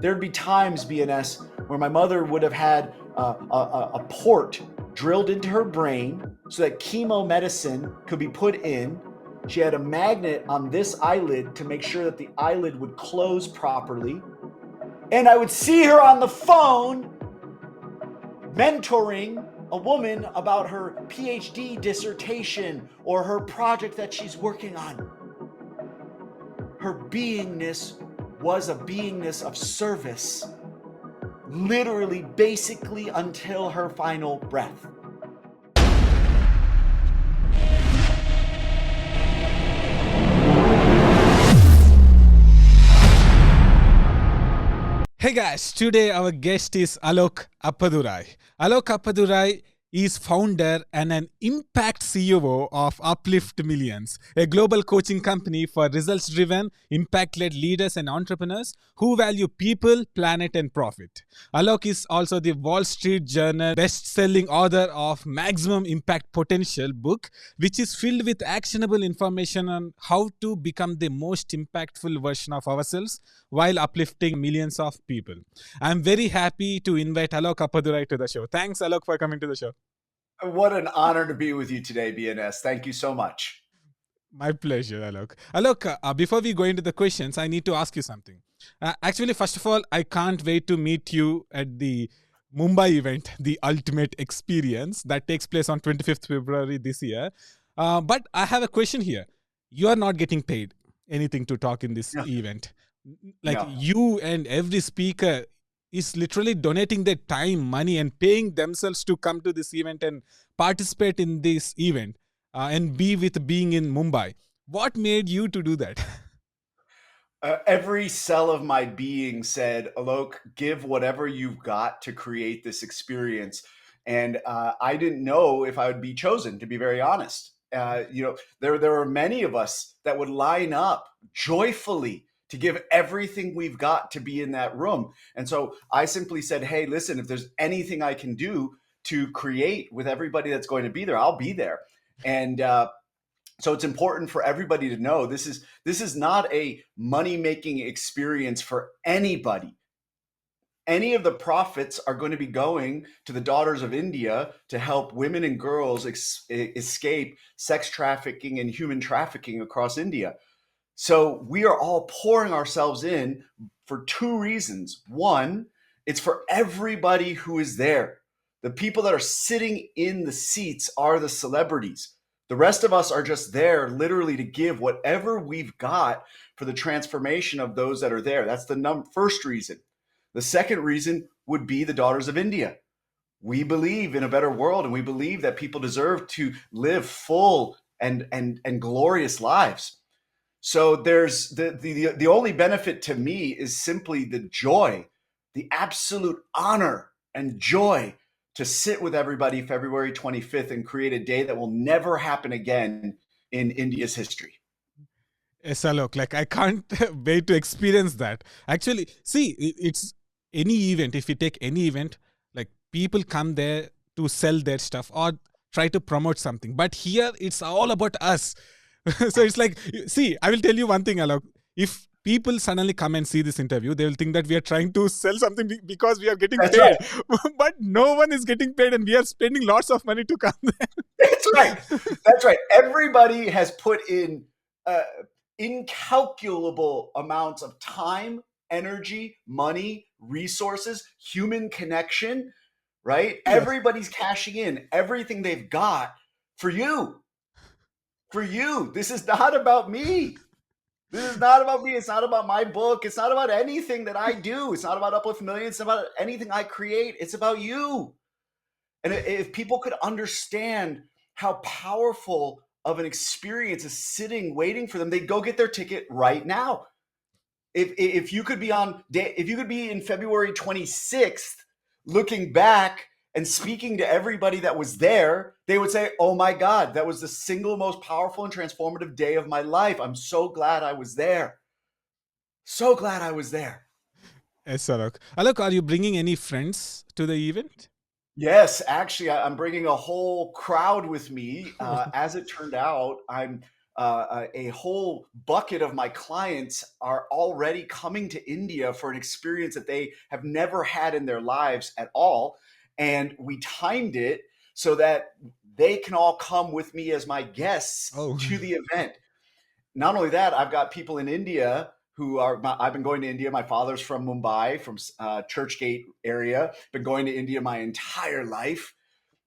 There'd be times, BNS, where my mother would have had a port drilled into her brain so that chemo medicine could be put in. She had a magnet on this eyelid to make sure that the eyelid would close properly. And I would see her on the phone mentoring a woman about her PhD dissertation or her project that she's working on. Her beingness was a beingness of service, literally, basically, until her final breath. Hey guys, today our guest is Alok Appadurai. Alok Appadurai is founder and an impact CEO of Uplift Millions, a global coaching company for results-driven, impact-led leaders and entrepreneurs who value people, planet, and profit. Alok is also the Wall Street Journal best-selling author of Maximum Impact Potential book, which is filled with actionable information on how to become the most impactful version of ourselves while uplifting millions of people. I'm very happy to invite Alok Appadurai to the show. Thanks, Alok, for coming to the show. What an honor to be with you today, BNS. Thank you so much. My pleasure, Alok. Alok, before we go into the questions, I need to ask you something. Actually, first of all, I can't wait to meet you at the Mumbai event, the Ultimate Experience, that takes place on 25th February this year. But I have a question here. You are not getting paid anything to talk in this event. Like you and every speaker is literally donating their time, money, and paying themselves to come to this event and participate in this event and be with being in Mumbai. What made you to do that? Every cell of my being said, Alok, give whatever you've got to create this experience. And I didn't know if I would be chosen, to be very honest. There were many of us that would line up joyfully to give everything we've got to be in that room. And so I simply said, hey, listen, if there's anything I can do to create with everybody that's going to be there, I'll be there. And so it's important for everybody to know this is not a money-making experience for anybody. Any of the profits are going to be going to the Daughters of India to help women and girls escape sex trafficking and human trafficking across India. So we are all pouring ourselves in for two reasons. One, it's for everybody who is there. The people that are sitting in the seats are the celebrities. The rest of us are just there literally to give whatever we've got for the transformation of those that are there. That's the first reason. The second reason would be the Daughters of India. We believe in a better world, and we believe that people deserve to live full and glorious lives. So there's the only benefit to me is simply the joy, the absolute honor and joy to sit with everybody February 25th and create a day that will never happen again in India's history. Yes, Alok, like I can't wait to experience that. Actually, see, it's any event. If you take any event, like people come there to sell their stuff or try to promote something. But here it's all about us. So it's like, see, I will tell you one thing, Alok. If people suddenly come and see this interview, they will think that we are trying to sell something because we are getting paid. Right. But no one is getting paid and we are spending lots of money to come there. That's right. That's right. Everybody has put in incalculable amounts of time, energy, money, resources, human connection, right? Yes. Everybody's cashing in everything they've got for you. For you. This is not about me. This is not about me. It's not about my book. It's not about anything that I do. It's not about Uplift Millions. It's not about anything I create. It's about you. And if people could understand how powerful of an experience is sitting waiting for them, they'd go get their ticket right now. If you could be in February 26th, looking back and speaking to everybody that was there, they would say, oh my God, that was the single most powerful and transformative day of my life. I'm so glad I was there. So glad I was there. Yes, Alok. Alok, are you bringing any friends to the event? Yes, actually, I'm bringing a whole crowd with me. As it turned out, I'm a whole bucket of my clients are already coming to India for an experience that they have never had in their lives at all. And we timed it so that they can all come with me as my guests Oh, to the event. Not only that, I've got people in India I've been going to India. My father's from Mumbai, from Churchgate area. Been going to India my entire life.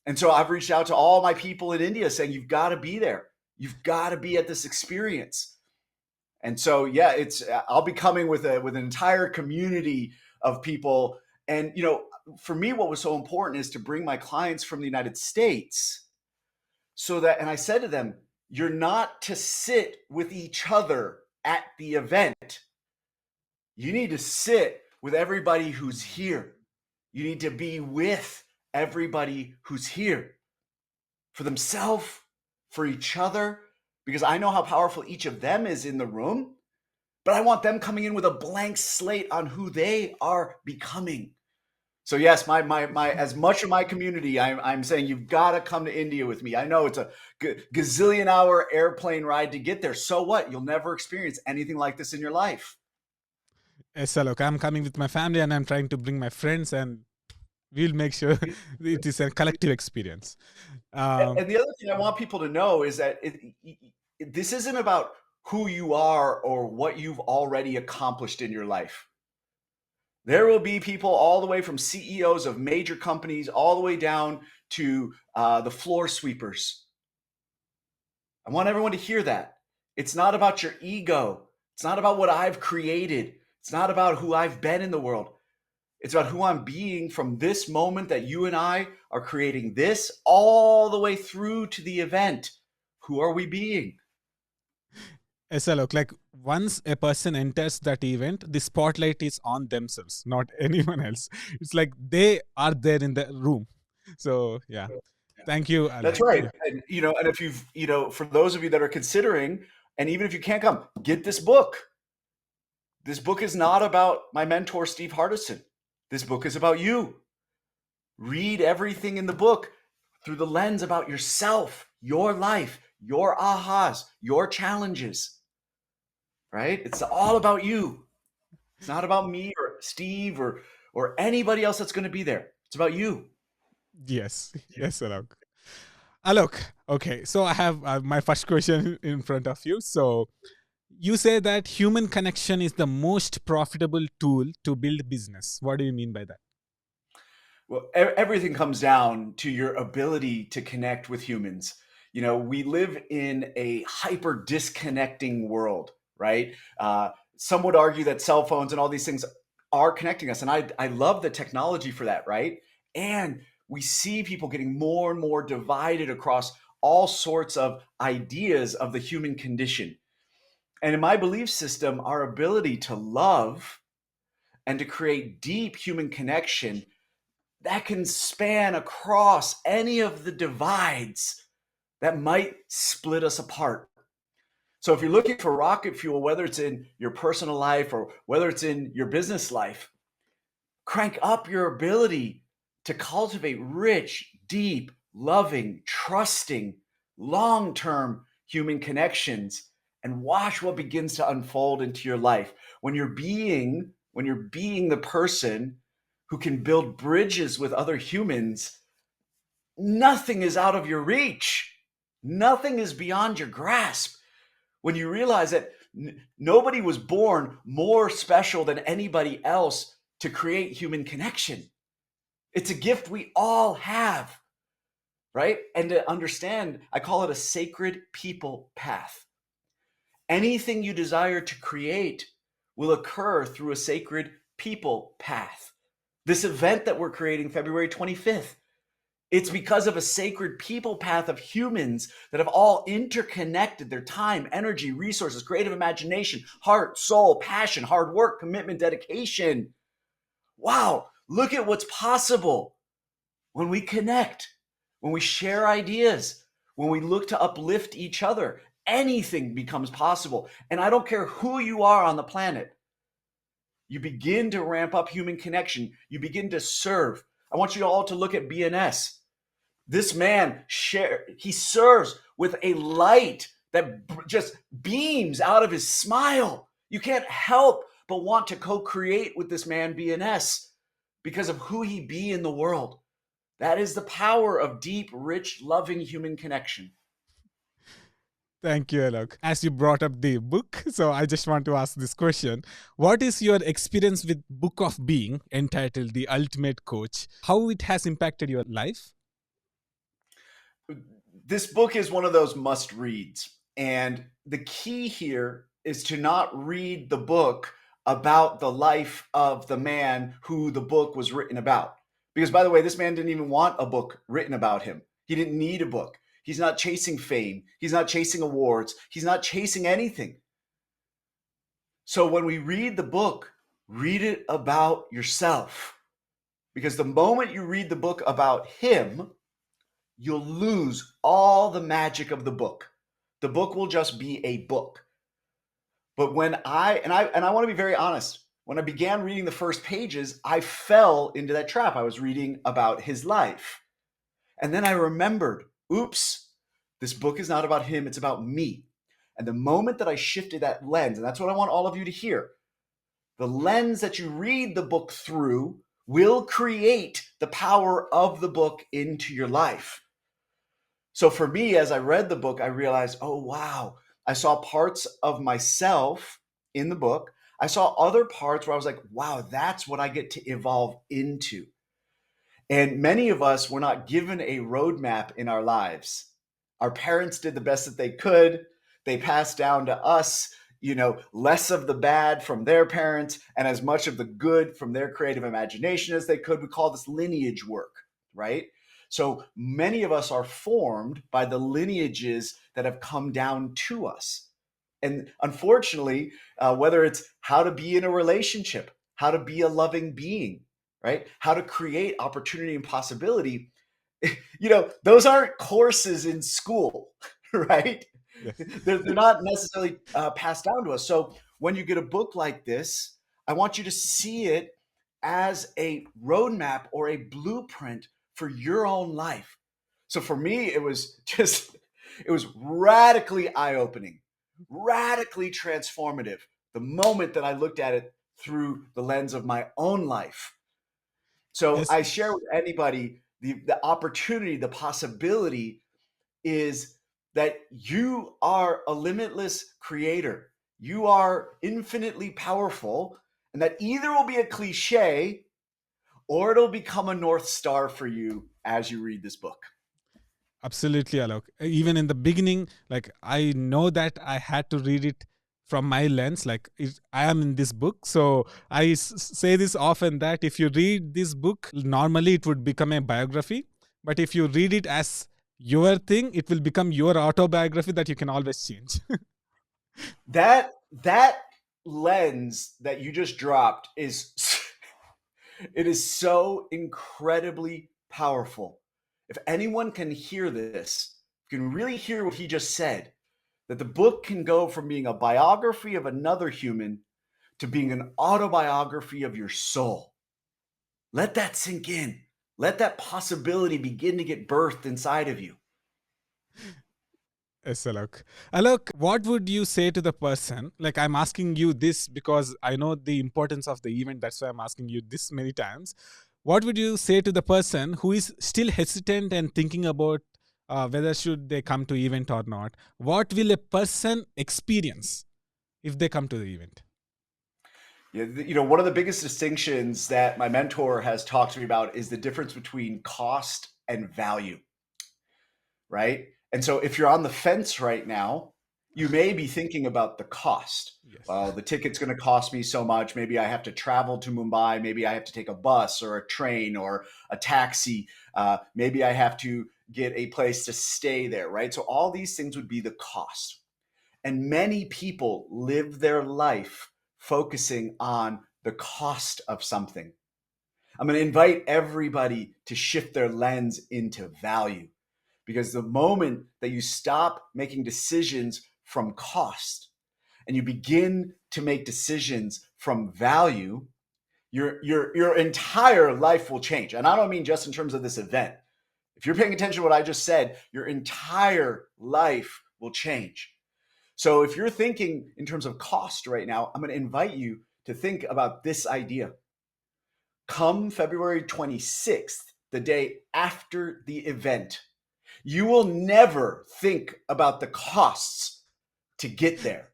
And so I've reached out to all my people in India saying, you've got to be there. You've got to be at this experience. And so, yeah, I'll be coming with an entire community of people. And, for me, what was so important is to bring my clients from the United States so that, and I said to them, you're not to sit with each other at the event. You need to sit with everybody who's here. You need to be with everybody who's here for themselves, for each other, because I know how powerful each of them is in the room, but I want them coming in with a blank slate on who they are becoming. So yes, my as much of my community, I'm saying you've got to come to India with me. I know it's a gazillion hour airplane ride to get there. So what? You'll never experience anything like this in your life. yes, look, I'm coming with my family and I'm trying to bring my friends, and we'll make sure it is a collective experience. And the other thing I want people to know is that this isn't about who you are or what you've already accomplished in your life. There will be people all the way from CEOs of major companies all the way down to the floor sweepers. I want everyone to hear that. It's not about your ego. It's not about what I've created. It's not about who I've been in the world. It's about who I'm being from this moment that you and I are creating this all the way through to the event. Who are we being? Yes, look, like once a person enters that event, the spotlight is on themselves, not anyone else. It's like they are there in the room. So yeah, thank you, Alok. That's right. Yeah. And if you've, for those of you that are considering, and even if you can't come, get this book. This book is not about my mentor, Steve Hardison. This book is about you. Read everything in the book through the lens about yourself, your life, your ahas, your challenges, right? It's all about you. It's not about me or Steve or anybody else that's going to be there. It's about you. Yes, yes, Alok. Alok, okay, so I have my first question in front of you. So you say that human connection is the most profitable tool to build business. What do you mean by that? Well, everything comes down to your ability to connect with humans. We live in a hyper disconnecting world, right? Some would argue that cell phones and all these things are connecting us. And I love the technology for that, right? And we see people getting more and more divided across all sorts of ideas of the human condition. And in my belief system, our ability to love and to create deep human connection that can span across any of the divides that might split us apart. So if you're looking for rocket fuel, whether it's in your personal life or whether it's in your business life, crank up your ability to cultivate rich, deep, loving, trusting, long-term human connections and watch what begins to unfold into your life. When you're being the person who can build bridges with other humans, nothing is out of your reach. Nothing is beyond your grasp. When you realize that nobody was born more special than anybody else to create human connection. It's a gift we all have, right? And to understand, I call it a sacred people path. Anything you desire to create will occur through a sacred people path. This event that we're creating February 25th, it's because of a sacred people path of humans that have all interconnected their time, energy, resources, creative imagination, heart, soul, passion, hard work, commitment, dedication. Wow, look at what's possible when we connect, when we share ideas, when we look to uplift each other. Anything becomes possible. And I don't care who you are on the planet. You begin to ramp up human connection. You begin to serve. I want you all to look at BNS. This man he serves with a light that just beams out of his smile. You can't help but want to co-create with this man BNS because of who he be in the world. That is the power of deep, rich, loving human connection. Thank you, Alok. As you brought up the book, so I just want to ask this question. What is your experience with Book of Being, entitled The Ultimate Coach? How it has impacted your life? This book is one of those must reads. And the key here is to not read the book about the life of the man who the book was written about. Because, by the way, this man didn't even want a book written about him. He didn't need a book. He's not chasing fame. He's not chasing awards. He's not chasing anything. So when we read the book, read it about yourself. Because the moment you read the book about him, you'll lose all the magic of the book. The book will just be a book. But when I want to be very honest, when I began reading the first pages, I fell into that trap. I was reading about his life. And then I remembered, oops, this book is not about him, it's about me. And the moment that I shifted that lens, and that's what I want all of you to hear, the lens that you read the book through will create the power of the book into your life. So for me, as I read the book, I realized, oh, wow, I saw parts of myself in the book. I saw other parts where I was like, wow, that's what I get to evolve into. And many of us were not given a roadmap in our lives. Our parents did the best that they could. They passed down to us, less of the bad from their parents and as much of the good from their creative imagination as they could. We call this lineage work, right? So many of us are formed by the lineages that have come down to us. And unfortunately, whether it's how to be in a relationship, how to be a loving being, right? How to create opportunity and possibility, those aren't courses in school, right? Yes. They're not necessarily passed down to us. So when you get a book like this, I want you to see it as a roadmap or a blueprint for your own life. So for me, it was radically eye-opening, radically transformative the moment that I looked at it through the lens of my own life. So Yes. I share with anybody the opportunity, the possibility is that you are a limitless creator. You are infinitely powerful, and that either will be a cliche or it'll become a North Star for you as you read this book. Absolutely, Alok. Even in the beginning, like I know that I had to read it from my lens. Like I am in this book, so I say this often that if you read this book, normally it would become a biography, but if you read it as your thing, it will become your autobiography that you can always change. That lens that you just dropped is it is so incredibly powerful. If anyone can hear this, can really hear what he just said, that the book can go from being a biography of another human to being an autobiography of your soul. Let that sink in. Let that possibility begin to get birthed inside of you. Yes, Alok. Alok, what would you say to the person? Like, I'm asking you this because I know the importance of the event. That's why I'm asking you this many times. What would you say to the person who is still hesitant and thinking about whether should they come to event or not? What will a person experience if they come to the event? Yeah, one of the biggest distinctions that my mentor has talked to me about is the difference between cost and value, right? And so if you're on the fence right now, you may be thinking about the cost. Yes. Well, the ticket's going to cost me so much. Maybe I have to travel to Mumbai. Maybe I have to take a bus or a train or a taxi. Maybe I have to get a place to stay there, right? So all these things would be the cost. And many people live their life focusing on the cost of something. I'm going to invite everybody to shift their lens into value, because the moment that you stop making decisions from cost and you begin to make decisions from value, your entire life will change. And I don't mean just in terms of this event. If you're paying attention to what I just said, your entire life will change. So if you're thinking in terms of cost right now, I'm going to invite you to think about this idea. Come February 26th, the day after the event, you will never think about the costs to get there.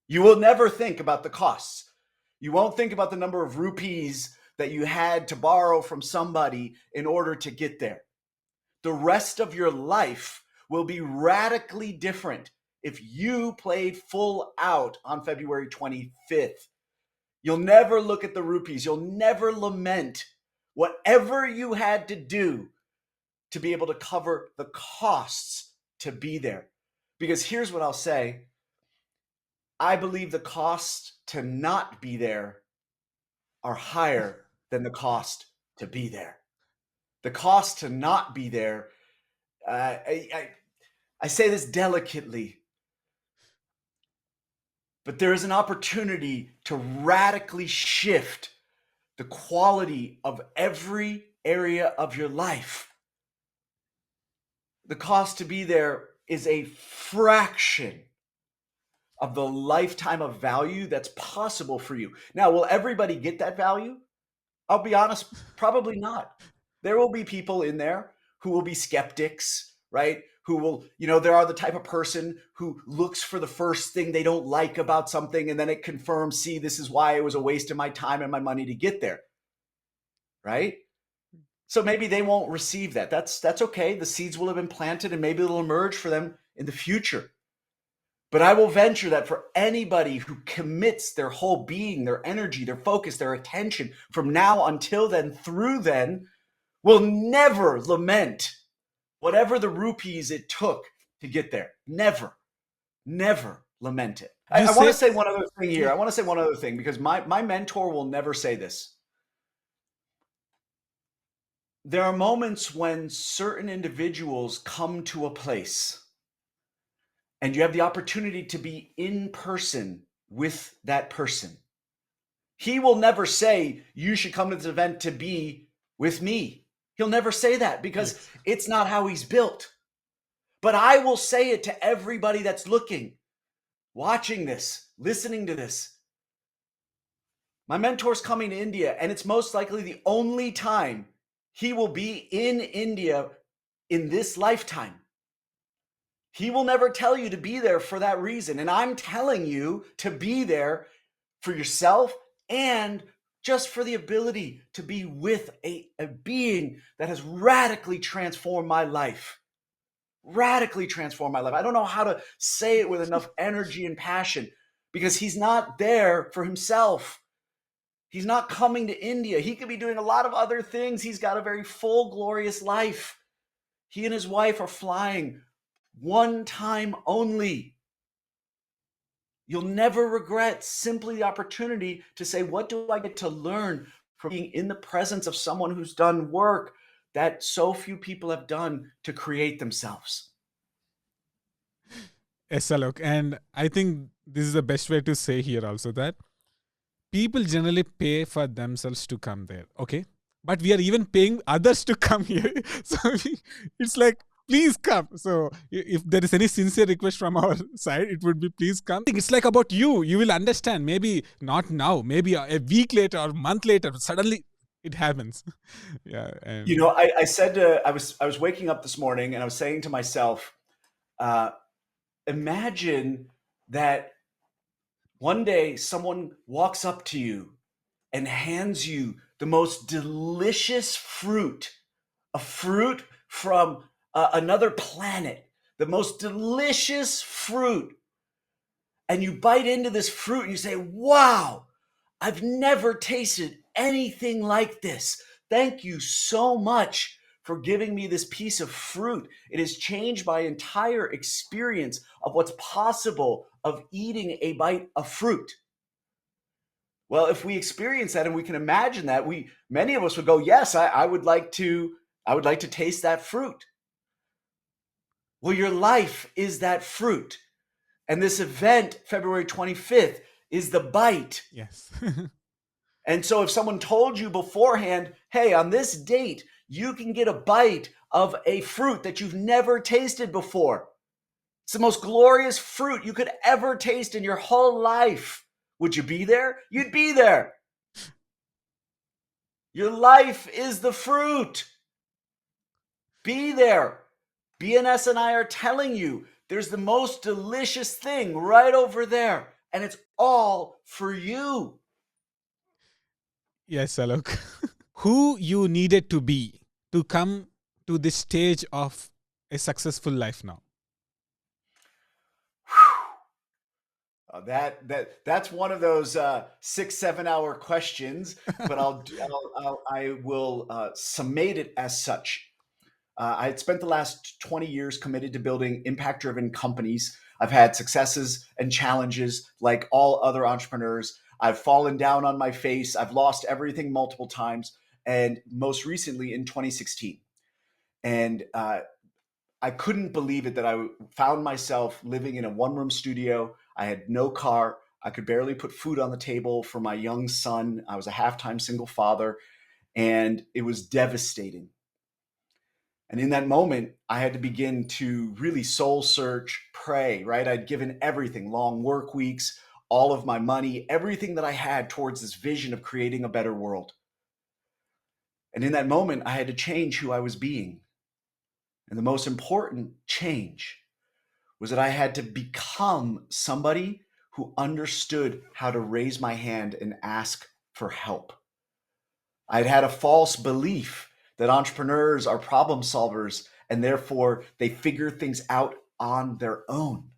You will never think about the costs. You won't think about the number of rupees that you had to borrow from somebody in order to get there. The rest of your life will be radically different if you played full out on February 25th. You'll never look at the rupees. You'll never lament whatever you had to do to be able to cover the costs to be there. Because here's what I'll say. I believe the costs to not be there are higher than the cost to be there. The cost to not be there, I say this delicately, but there is an opportunity to radically shift the quality of every area of your life. The cost to be there is a fraction of the lifetime of value that's possible for you. Now, will everybody get that value? I'll be honest, probably not. There will be people in there who will be skeptics, right? Who will, there are the type of person who looks for the first thing they don't like about something and then it confirms, see, this is why it was a waste of my time and my money to get there, right? So maybe they won't receive that. That's okay. The seeds will have been planted and maybe it'll emerge for them in the future. But I will venture that for anybody who commits their whole being, their energy, their focus, their attention from now until then, through then, will never lament whatever the rupees it took to get there. Never, never lament it. I want to say one other thing here. I want to say one other thing because my mentor will never say this. There are moments when certain individuals come to a place and you have the opportunity to be in person with that person. He will never say, you should come to this event to be with me. He'll never say that because it's not how he's built. But I will say it to everybody that's looking, watching this, listening to this. My mentor's coming to India, and it's most likely the only time he will be in India in this lifetime. He will never tell you to be there for that reason. And I'm telling you to be there for yourself and just for the ability to be with a being that has radically transformed my life. Radically transformed my life. I don't know how to say it with enough energy and passion because he's not there for himself. He's not coming to India. He could be doing a lot of other things. He's got a very full, glorious life. He and his wife are flying one time only. You'll never regret simply the opportunity to say, what do I get to learn from being in the presence of someone who's done work that so few people have done to create themselves? Yes, Alok. And I think this is the best way to say here also that people generally pay for themselves to come there. Okay. But we are even paying others to come here. So it's like, please come. So if there is any sincere request from our side, it would be please come. It's like about you. You will understand. Maybe not now. Maybe a week later or a month later. Suddenly it happens. Yeah. And I said I was waking up this morning and I was saying to myself, imagine that one day someone walks up to you and hands you the most delicious fruit, a fruit from another planet, the most delicious fruit. And you bite into this fruit and you say, wow, I've never tasted anything like this. Thank you so much for giving me this piece of fruit. It has changed my entire experience of what's possible of eating a bite of fruit. Well, if we experience that and we can imagine that, many of us would go, yes, I would like to taste that fruit. Well, your life is that fruit. And this event, February 25th, is the bite. yes. And so if someone told you beforehand, hey, on this date, you can get a bite of a fruit that you've never tasted before, It's the most glorious fruit you could ever taste in your whole life. Would you be there? You'd be there. Your life is the fruit. Be there. BNS and I are telling you there's the most delicious thing right over there, and it's all for you. Yes, Alok. Who you needed to be to come to this stage of a successful life now? That's one of those 6-7 hour questions, but I will summate it as such. I had spent the last 20 years committed to building impact driven companies. I've had successes and challenges like all other entrepreneurs. I've fallen down on my face. I've lost everything multiple times. And most recently in 2016. And I couldn't believe it that I found myself living in a one-room studio. I had no car. I could barely put food on the table for my young son. I was a half-time single father, and it was devastating. And in that moment, I had to begin to really soul search, pray, right? I'd given everything, long work weeks, all of my money, everything that I had towards this vision of creating a better world. And in that moment, I had to change who I was being. And the most important change was that I had to become somebody who understood how to raise my hand and ask for help. I'd had a false belief that entrepreneurs are problem solvers and therefore they figure things out on their own.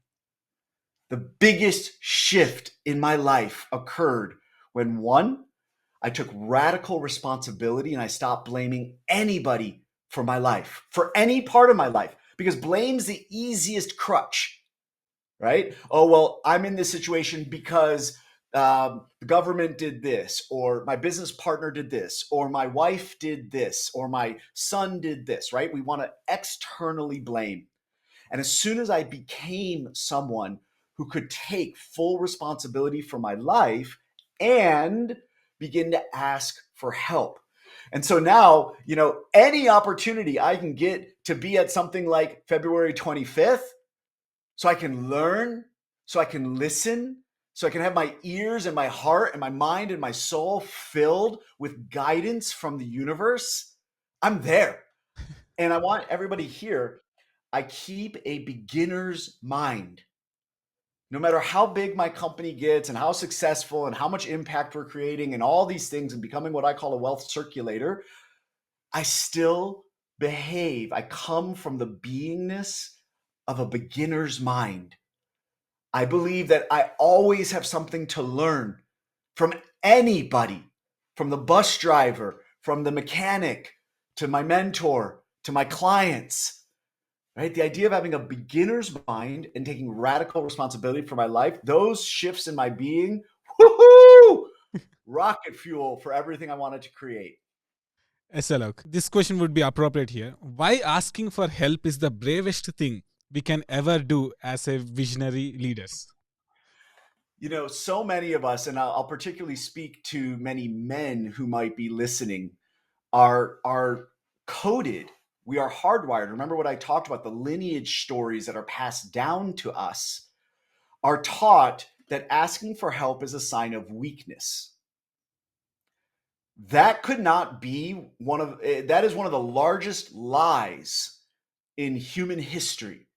The biggest shift in my life occurred when, one, I took radical responsibility and I stopped blaming anybody for my life, for any part of my life, because blame's the easiest crutch, right? Oh, well, I'm in this situation because the government did this, or my business partner did this, or my wife did this, or my son did this, right? We want to externally blame. And as soon as I became someone who could take full responsibility for my life and begin to ask for help. And so now, any opportunity I can get to be at something like February 25th, so I can learn, so I can listen, so I can have my ears and my heart and my mind and my soul filled with guidance from the universe, I'm there. And I want everybody here, I keep a beginner's mind. No matter how big my company gets and how successful and how much impact we're creating and all these things and becoming what I call a wealth circulator, I still behave. I come from the beingness of a beginner's mind. I believe that I always have something to learn from anybody, from the bus driver, from the mechanic, to my mentor, to my clients, right? The idea of having a beginner's mind and taking radical responsibility for my life, those shifts in my being, woohoo, rocket fuel for everything I wanted to create. Yes, Alok. This question would be appropriate here. Why asking for help is the bravest thing we can ever do as a visionary leaders? So many of us, and I'll particularly speak to many men who might be listening, are coded. We are hardwired. Remember what I talked about, the lineage stories that are passed down to us are taught that asking for help is a sign of weakness. That could not be that is one of the largest lies in human history,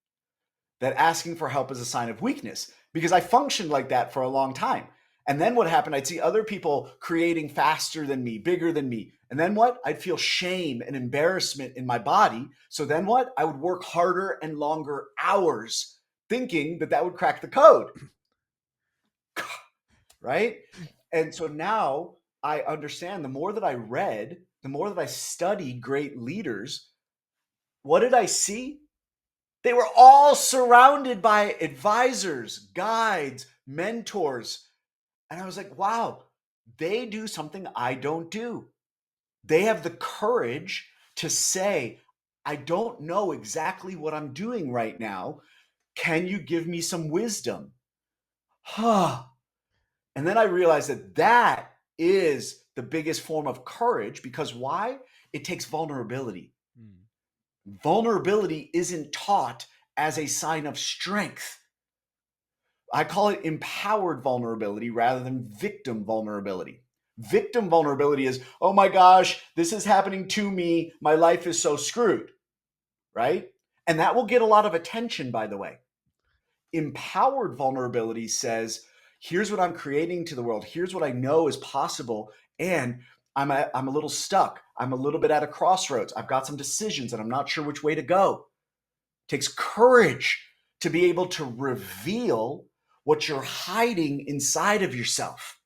that asking for help is a sign of weakness, because I functioned like that for a long time. And then what happened? I'd see other people creating faster than me, bigger than me. And then what? I'd feel shame and embarrassment in my body. So then what? I would work harder and longer hours thinking that that would crack the code. Right? And so now I understand, the more that I read, the more that I studied great leaders, what did I see? They were all surrounded by advisors, guides, mentors. And I was like, wow, they do something I don't do. They have the courage to say, I don't know exactly what I'm doing right now. Can you give me some wisdom? Huh. And then I realized that that is the biggest form of courage, because why? It takes vulnerability. Hmm. Vulnerability isn't taught as a sign of strength. I call it empowered vulnerability rather than victim vulnerability. Victim vulnerability is, oh my gosh, this is happening to me. My life is so screwed, right? And that will get a lot of attention, by the way. Empowered vulnerability says, here's what I'm creating to the world. Here's what I know is possible. And I'm a little stuck. I'm a little bit at a crossroads. I've got some decisions and I'm not sure which way to go. It takes courage to be able to reveal what you're hiding inside of yourself.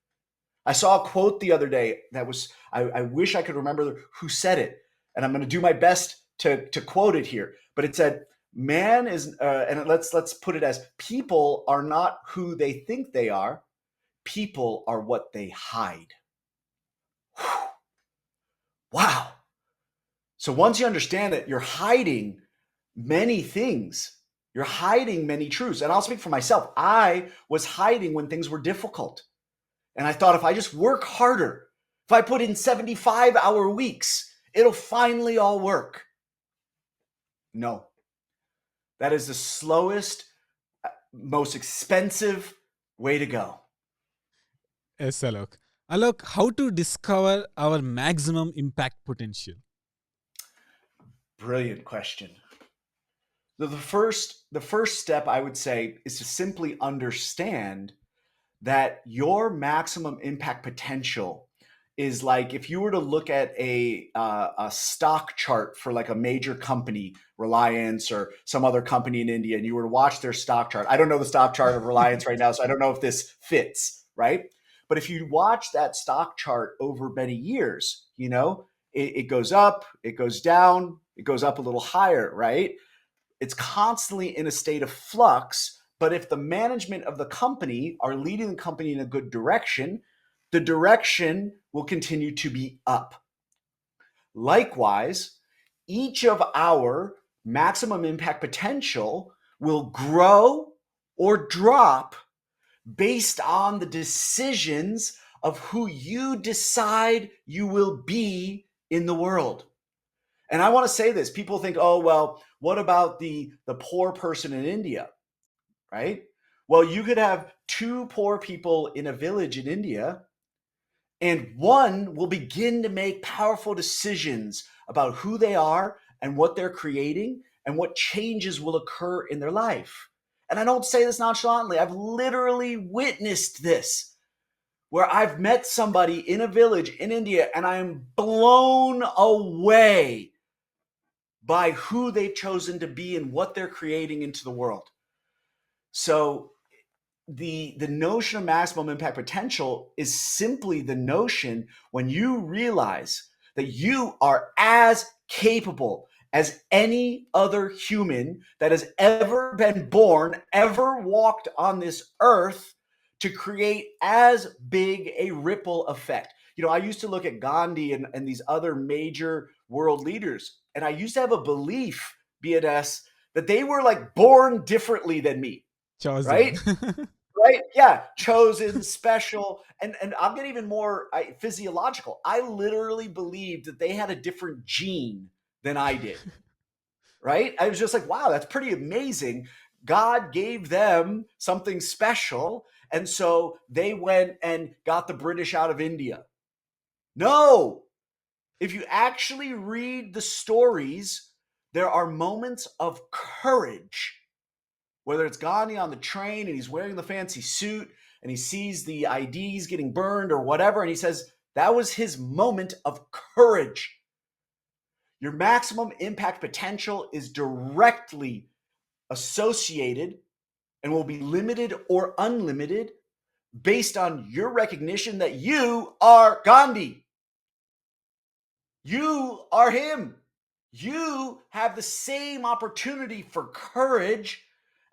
I saw a quote the other day that was, I wish I could remember who said it, and I'm going to do my best to quote it here. But it said, man is, and let's put it as, people are not who they think they are. People are what they hide. Whew. Wow. So once you understand that you're hiding many things, you're hiding many truths. And I'll speak for myself. I was hiding when things were difficult. And I thought if I just work harder, if I put in 75-hour weeks, it'll finally all work. No. That is the slowest, most expensive way to go. Yes, Alok. Alok, how to discover our maximum impact potential? Brilliant question. So the first step I would say is to simply understand that your maximum impact potential is like if you were to look at a stock chart for like a major company, Reliance or some other company in India, and you were to watch their stock chart. I don't know the stock chart of Reliance right now, so I don't know if this fits, right? But if you watch that stock chart over many years, it goes up, it goes down, it goes up a little higher, right? It's constantly in a state of flux. But if the management of the company are leading the company in a good direction, the direction will continue to be up. Likewise, each of our maximum impact potential will grow or drop based on the decisions of who you decide you will be in the world. And I want to say this. People think, oh, well, what about the poor person in India, right? Well, you could have two poor people in a village in India, and one will begin to make powerful decisions about who they are and what they're creating and what changes will occur in their life. And I don't say this nonchalantly. I've literally witnessed this, where I've met somebody in a village in India and I am blown away by who they've chosen to be and what they're creating into the world. So the notion of maximum impact potential is simply the notion when you realize that you are as capable as any other human that has ever been born, ever walked on this earth, to create as big a ripple effect. I used to look at Gandhi and these other major world leaders, and I used to have a belief, BNS, that they were like born differently than me, Chosen. right? Right? Yeah, chosen, special, and I'll get even more physiological. I literally believed that they had a different gene than I did, right? I was just like, wow, that's pretty amazing. God gave them something special, and so they went and got the British out of India. No, if you actually read the stories, there are moments of courage. Whether it's Gandhi on the train and he's wearing the fancy suit and he sees the IDs getting burned or whatever, and he says that was his moment of courage. Your maximum impact potential is directly associated and will be limited or unlimited based on your recognition that you are Gandhi. You are him. You have the same opportunity for courage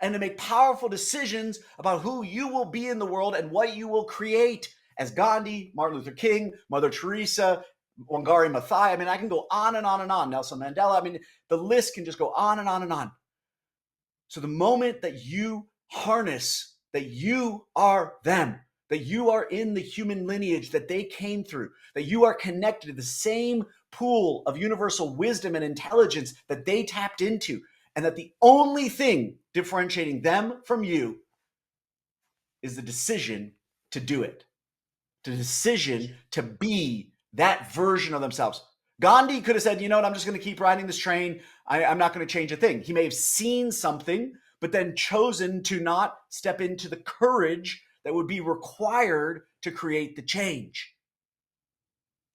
and to make powerful decisions about who you will be in the world and what you will create as Gandhi, Martin Luther King, Mother Teresa, Wangari Maathai. I mean, I can go on and on and on. Nelson Mandela. I mean, the list can just go on and on and on. So the moment that you harness that you are them, that you are in the human lineage that they came through, that you are connected to the same pool of universal wisdom and intelligence that they tapped into, and that the only thing differentiating them from you is the decision to do it, the decision to be that version of themselves. Gandhi could have said, you know what, I'm just going to keep riding this train. I'm not going to change a thing. He may have seen something, but then chosen to not step into the courage that would be required to create the change.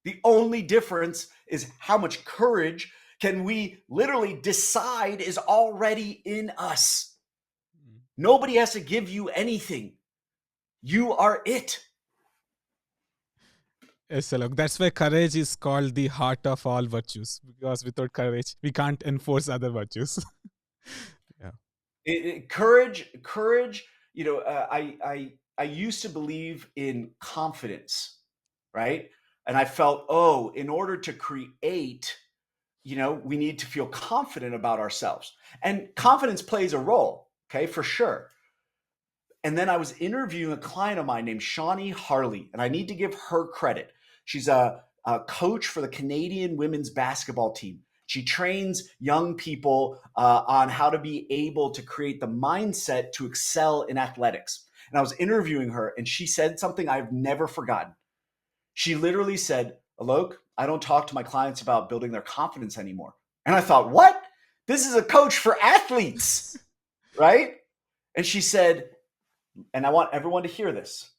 The only difference is how much courage can we literally decide is already in us. Nobody has to give you anything. You are it. Yes, Alok. That's why courage is called the heart of all virtues, because without courage, we can't enforce other virtues. Yeah. Courage. You know, I used to believe in confidence, right? And I felt, oh, in order to create, we need to feel confident about ourselves, and confidence plays a role, okay, for sure. And then I was interviewing a client of mine named Shawnee Harley, and I need to give her credit. She's a coach for the Canadian women's basketball team. She trains young people on how to be able to create the mindset to excel in athletics. And I was interviewing her, and she said something I've never forgotten. She literally said, Alok, I don't talk to my clients about building their confidence anymore. And I thought, what? This is a coach for athletes, right? And she said, and I want everyone to hear this,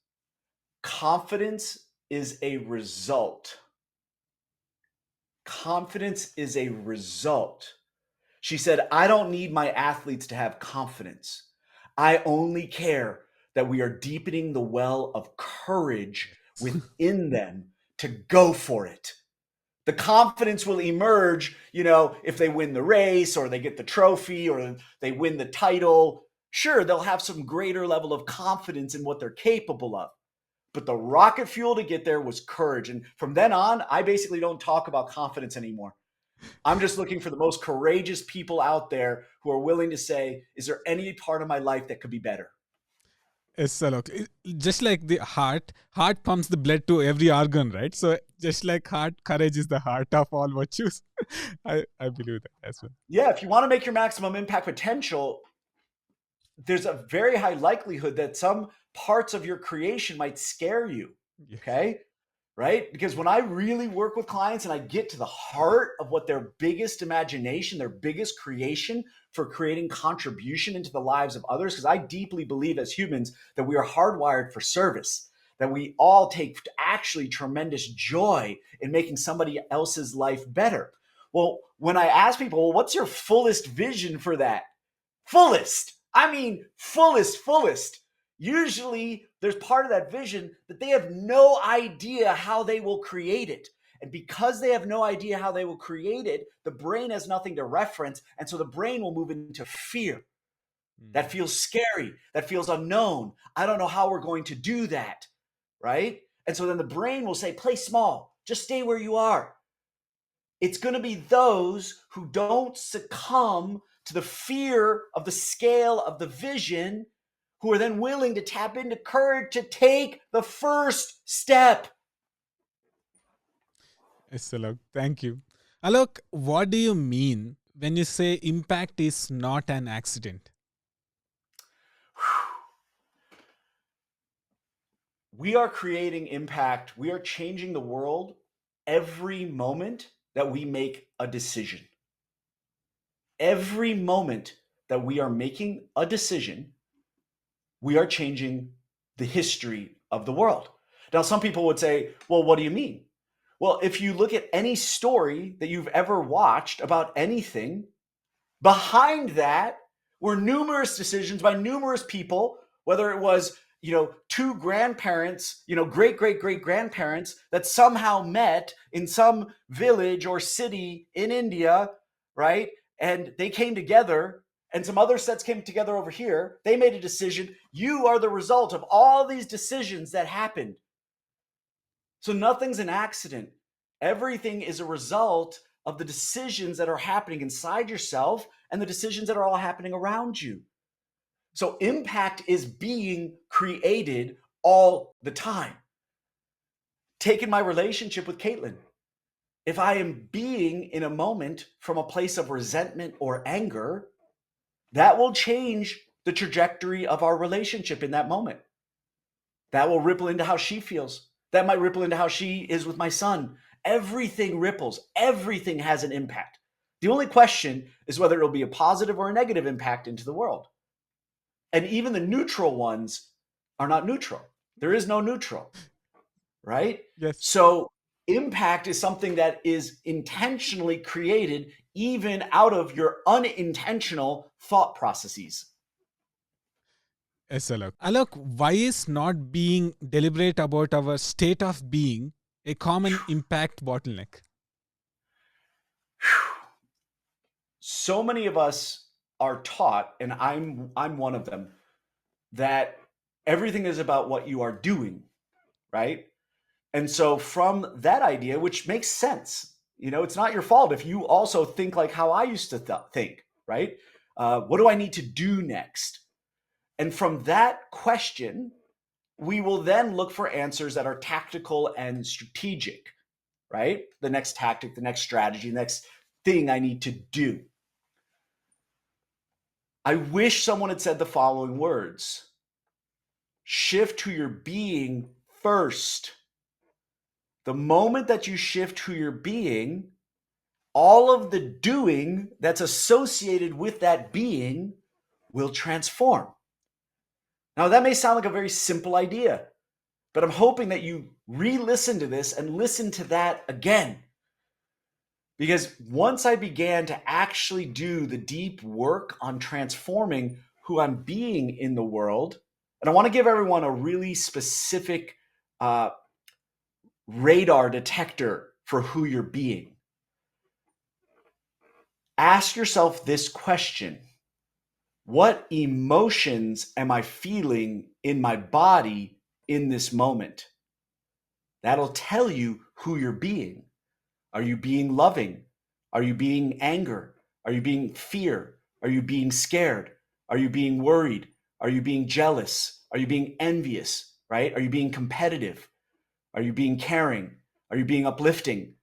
confidence is a result. Confidence is a result. She said, I don't need my athletes to have confidence. I only care that we are deepening the well of courage within them to go for it. The confidence will emerge, if they win the race or they get the trophy or they win the title. Sure, they'll have some greater level of confidence in what they're capable of. But the rocket fuel to get there was courage. And from then on, I basically don't talk about confidence anymore. I'm just looking for the most courageous people out there who are willing to say, is there any part of my life that could be better? Yes, Alok. Just like the heart pumps the blood to every organ, right? So just like heart, courage is the heart of all virtues. I believe that as well. Yeah, if you want to make your maximum impact potential, there's a very high likelihood that some parts of your creation might scare you. Yes. Okay. Right? Because when I really work with clients and I get to the heart of what their biggest imagination, their biggest creation for creating contribution into the lives of others, because I deeply believe as humans that we are hardwired for service, that we all take actually tremendous joy in making somebody else's life better. Well, when I ask people, well, what's your fullest vision for that? Fullest. I mean, fullest. Usually there's part of that vision that they have no idea how they will create it. And because they have no idea how they will create it, the brain has nothing to reference. And so the brain will move into fear. That feels scary. That feels unknown. I don't know how we're going to do that. Right? And so then the brain will say, play small. Just stay where you are. It's going to be those who don't succumb to the fear of the scale of the vision who are then willing to tap into courage to take the first step. Yes, Alok. Thank you. Alok, what do you mean when you say impact is not an accident? We are creating impact. We are changing the world every moment that we make a decision. Every moment that we are making a decision, we are changing the history of the world. Now, some people would say, well, what do you mean? Well, if you look at any story that you've ever watched about anything, behind that were numerous decisions by numerous people, whether it was, two grandparents, great grandparents that somehow met in some village or city in India, right? And they came together, and some other sets came together over here. They made a decision. You are the result of all these decisions that happened. So nothing's an accident. Everything is a result of the decisions that are happening inside yourself and the decisions that are all happening around you. So impact is being created all the time. Take in my relationship with Caitlin. If I am being in a moment from a place of resentment or anger, that will change the trajectory of our relationship in that moment. That will ripple into how she feels. That might ripple into how she is with my son. Everything ripples, everything has an impact. The only question is whether it'll be a positive or a negative impact into the world. And even the neutral ones are not neutral. There is no neutral, right? Yes. So, impact is something that is intentionally created even out of your unintentional thought processes. Yes, Alok. Alok, why is not being deliberate about our state of being a common impact bottleneck? So many of us are taught, and I'm one of them, that everything is about what you are doing, right? And so from that idea, which makes sense, it's not your fault if you also think like how I used to think, right? What do I need to do next? And from that question, we will then look for answers that are tactical and strategic, right? The next tactic, the next strategy, the next thing I need to do. I wish someone had said the following words: shift who you're being first. The moment that you shift who you're being, all of the doing that's associated with that being will transform. Now, that may sound like a very simple idea, but I'm hoping that you re listen to this and listen to that again. Because once I began to actually do the deep work on transforming who I'm being in the world, and I want to give everyone a really specific uh, radar detector for who you're being. Ask yourself this question: what emotions am I feeling in my body in this moment? That'll tell you who you're being. Are you being loving? Are you being anger? Are you being fear? Are you being scared? Are you being worried? Are you being jealous? Are you being envious? Right? Are you being competitive? Are you being caring? Are you being uplifting?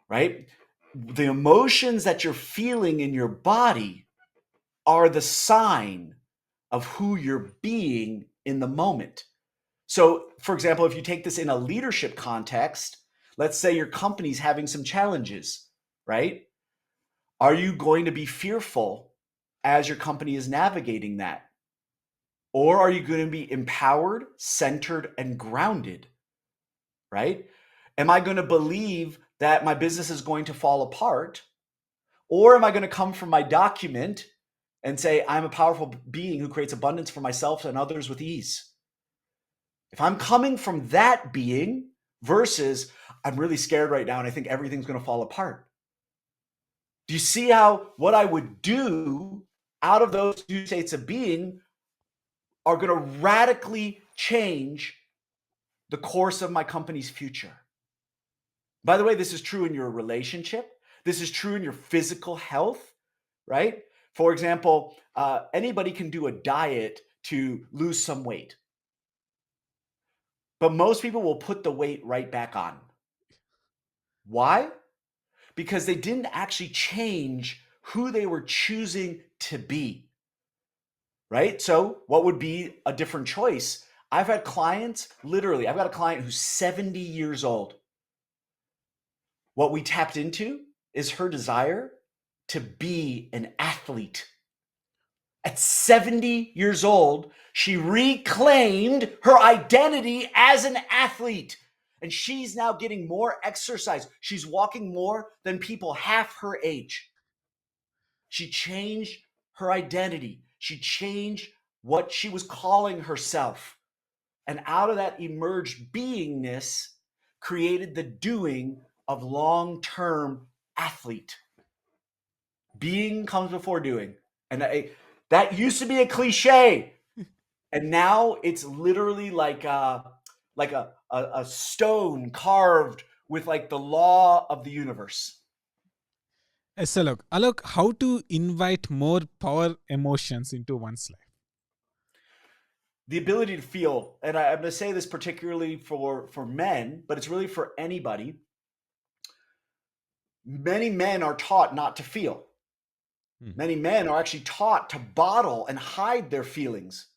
Right? The emotions that you're feeling in your body are the sign of who you're being in the moment. So, for example, if you take this in a leadership context, let's say your company's having some challenges, right? Are you going to be fearful as your company is navigating that? Or are you going to be empowered, centered, and grounded, right? Am I going to believe that my business is going to fall apart? Or am I going to come from my document and say, I'm a powerful being who creates abundance for myself and others with ease? If I'm coming from that being versus I'm really scared right now and I think everything's going to fall apart. Do you see how what I would do out of those two states of being are going to radically change the course of my company's future? By the way, this is true in your relationship. This is true in your physical health, right? For example, anybody can do a diet to lose some weight, but most people will put the weight right back on. Why? Because they didn't actually change who they were choosing to be, right? So, what would be a different choice? I've had clients, literally, I've got a client who's 70 years old. What we tapped into is her desire to be an athlete. At 70 years old, she reclaimed her identity as an athlete. And she's now getting more exercise. She's walking more than people half her age. She changed her identity. She changed what she was calling herself. And out of that emerged beingness, created the doing of long term athlete. Being comes before doing. And that used to be a cliche. And now it's literally like a stone carved with like the law of the universe. Yes, Alok. Alok, how to invite more power emotions into one's life? The ability to feel, and I'm going to say this particularly for men, but it's really for anybody. Many men are taught not to feel. Mhm. Many men are actually taught to bottle and hide their feelings.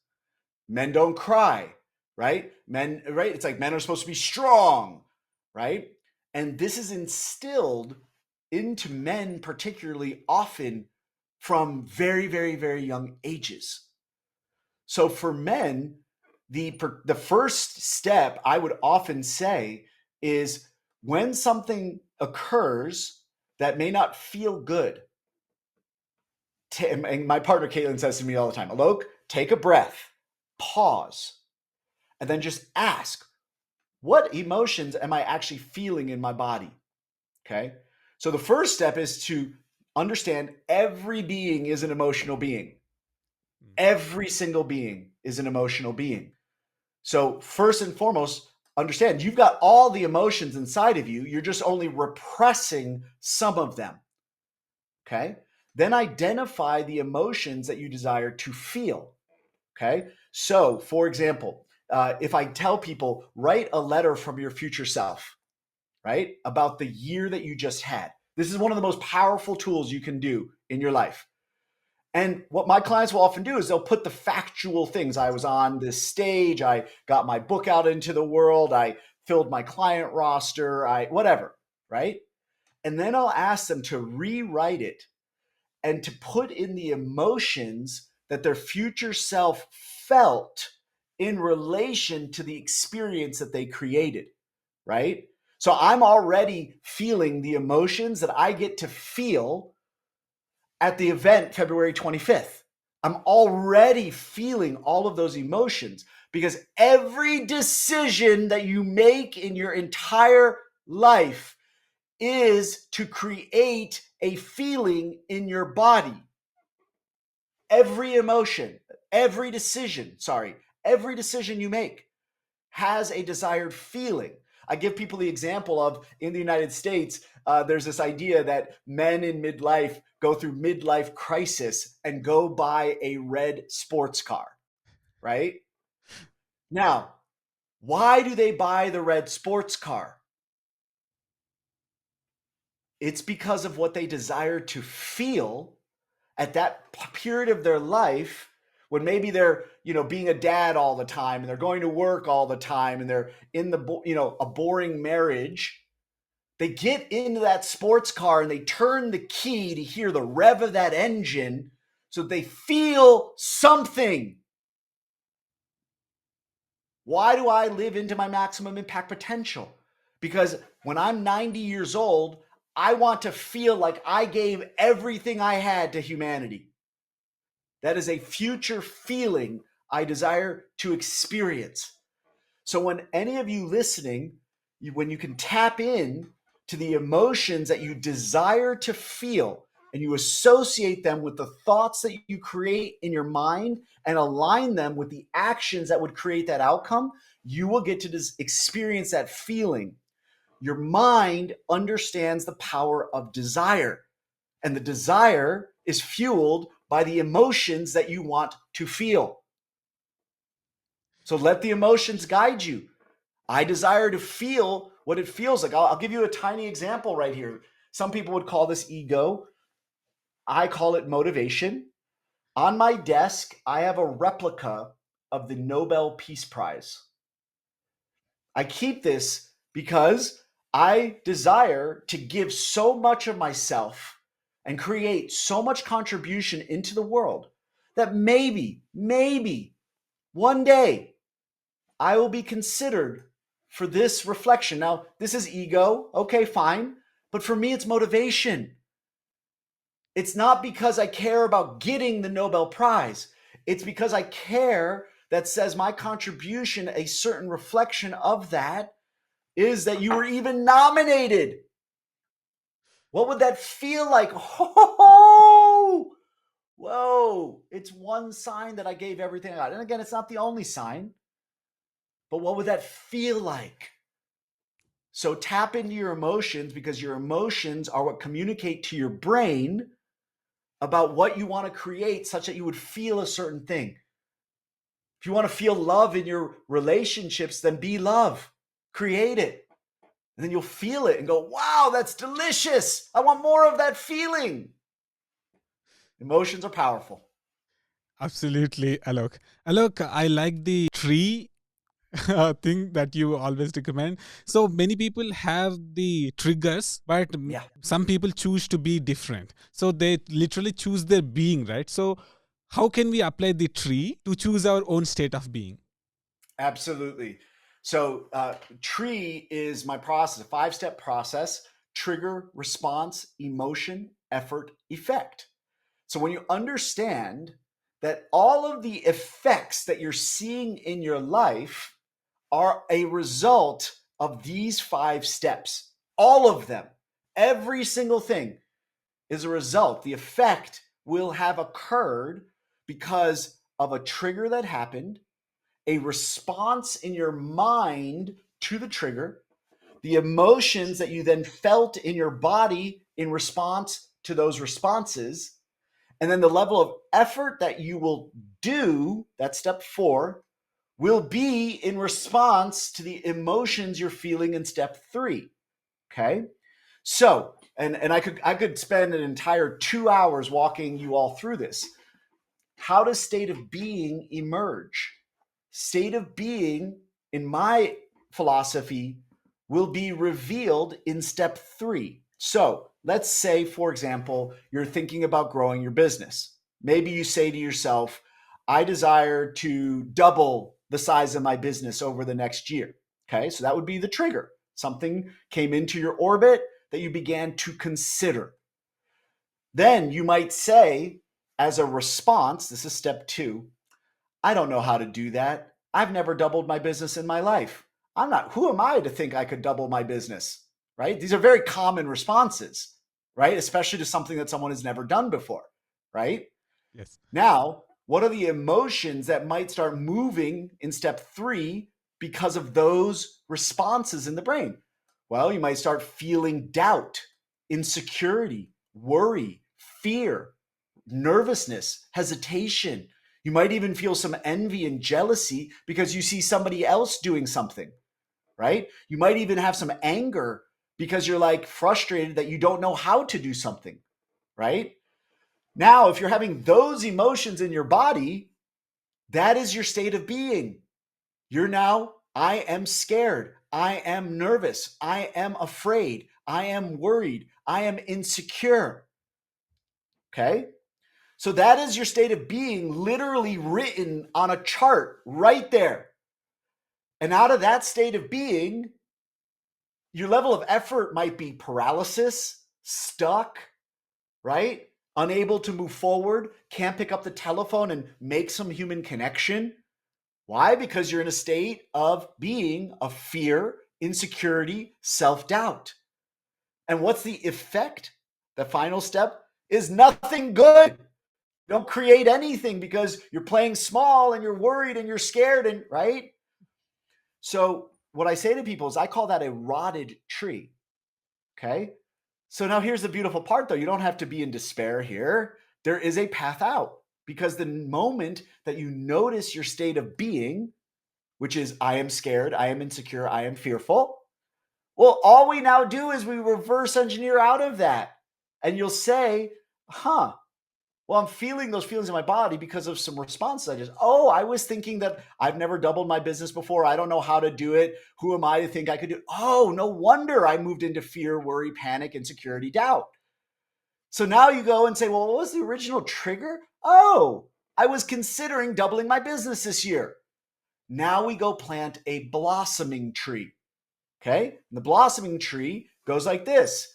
Men don't cry, right? Men, right? It's like men are supposed to be strong, right? And this is instilled into men, particularly often from very, very, very young ages. So for men, the first step I would often say is when something occurs that may not feel good. And my partner Caitlin says to me all the time, Alok, take a breath, pause, and then just ask, what emotions am I actually feeling in my body? Okay. So the first step is to understand every being is an emotional being. Every single being is an emotional being. So, first and foremost, understand you've got all the emotions inside of you. You're just only repressing some of them. Okay. Then identify the emotions that you desire to feel. Okay. So, for example, if I tell people, write a letter from your future self, right, about the year that you just had, this is one of the most powerful tools you can do in your life. And what my clients will often do is they'll put the factual things. I was on this stage, I got my book out into the world, I filled my client roster, I whatever, right? And then I'll ask them to rewrite it and to put in the emotions that their future self felt in relation to the experience that they created, right? So I'm already feeling the emotions that I get to feel at the event February 25th. I'm already feeling all of those emotions because every decision that you make in your entire life is to create a feeling in your body. Every emotion, every decision you make has a desired feeling. I give people the example of in the United States, there's this idea that men in midlife go through midlife crisis and go buy a red sports car, right? Now, why do they buy the red sports car? It's because of what they desire to feel at that period of their life when maybe they're being a dad all the time and they're going to work all the time and they're in the a boring marriage. They get into that sports car and they turn the key to hear the rev of that engine so they feel something. Why do I live into my maximum impact potential? Because when I'm 90 years old, I want to feel like I gave everything I had to humanity. That is a future feeling I desire to experience. So when any of you listening, when you can tap in to the emotions that you desire to feel and you associate them with the thoughts that you create in your mind and align them with the actions that would create that outcome, you will get to experience that feeling. Your mind understands the power of desire, and the desire is fueled by the emotions that you want to feel. So let the emotions guide you. I desire to feel what it feels like. I'll give you a tiny example right here. Some people would call this ego. I call it motivation. On my desk, I have a replica of the Nobel Peace Prize. I keep this because I desire to give so much of myself and create so much contribution into the world that maybe one day I will be considered for this reflection. Now, this is ego. Okay, fine. But for me, it's motivation. It's not because I care about getting the Nobel Prize. It's because I care that says my contribution, a certain reflection of that, is that you were even nominated. What would that feel like? Oh, whoa. It's one sign that I gave everything I got. And again, it's not the only sign, but what would that feel like? So tap into your emotions because your emotions are what communicate to your brain about what you want to create such that you would feel a certain thing. If you want to feel love in your relationships, then be love. Create it. And then you'll feel it and go, wow, that's delicious. I want more of that feeling. Emotions are powerful. Absolutely, Alok. Alok, I like the tree thing that you always recommend. So many people have the triggers, but Yeah, some people choose to be different. So they literally choose their being, right? So how can we apply the tree to choose our own state of being? absolutely. So, tree is my process, a 5 step process: trigger, response, emotion, effort, effect. So, when you understand that all of the effects that you're seeing in your life are a result of these 5 steps, all of them, every single thing is a result. The effect will have occurred because of a trigger that happened, a response in your mind to the trigger, the emotions that you then felt in your body in response to those responses, and then the level of effort that you will do, that's step 4, will be in response to the emotions you're feeling in step 3. Okay? So, and I could spend an entire 2 hours walking you all through this. How does state of being emerge? State of being, in my philosophy, will be revealed in step 3. So let's say, for example, you're thinking about growing your business. Maybe you say to yourself, I desire to double the size of my business over the next year. Okay, so that would be the trigger. Something came into your orbit that you began to consider. Then you might say, as a response, this is step 2, I don't know how to do that. I've never doubled my business in my life. Who am I to think I could double my business? Right? These are very common responses, right? Especially to something that someone has never done before, right? Yes. Now, what are the emotions that might start moving in step 3 because of those responses in the brain? Well, you might start feeling doubt, insecurity, worry, fear, nervousness, hesitation. You might even feel some envy and jealousy because you see somebody else doing something, right? You might even have some anger because you're like frustrated that you don't know how to do something, right? Now, if you're having those emotions in your body, that is your state of being. You're now, I am scared. I am nervous. I am afraid. I am worried. I am insecure. Okay? So that is your state of being, literally written on a chart right there. And out of that state of being, your level of effort might be paralysis, stuck, right? Unable to move forward, can't pick up the telephone and make some human connection. Why? Because you're in a state of being of fear, insecurity, self doubt. And what's the effect? The final step is nothing good. Don't create anything because you're playing small and you're worried and you're scared, and right? So what I say to people is I call that a rotted tree. Okay? So now here's the beautiful part though. You don't have to be in despair here. There is a path out because the moment that you notice your state of being, which is I am scared, I am insecure, I am fearful, well, all we now do is we reverse engineer out of that. And you'll say, huh, well, I'm feeling those feelings in my body because of some responses I was thinking that I've never doubled my business before. I don't know how to do it. Who am I to think I could do it? Oh, no wonder I moved into fear, worry, panic, insecurity, doubt. So now you go and say, well, what was the original trigger? Oh, I was considering doubling my business this year. Now we go plant a blossoming tree. Okay. And the blossoming tree goes like this.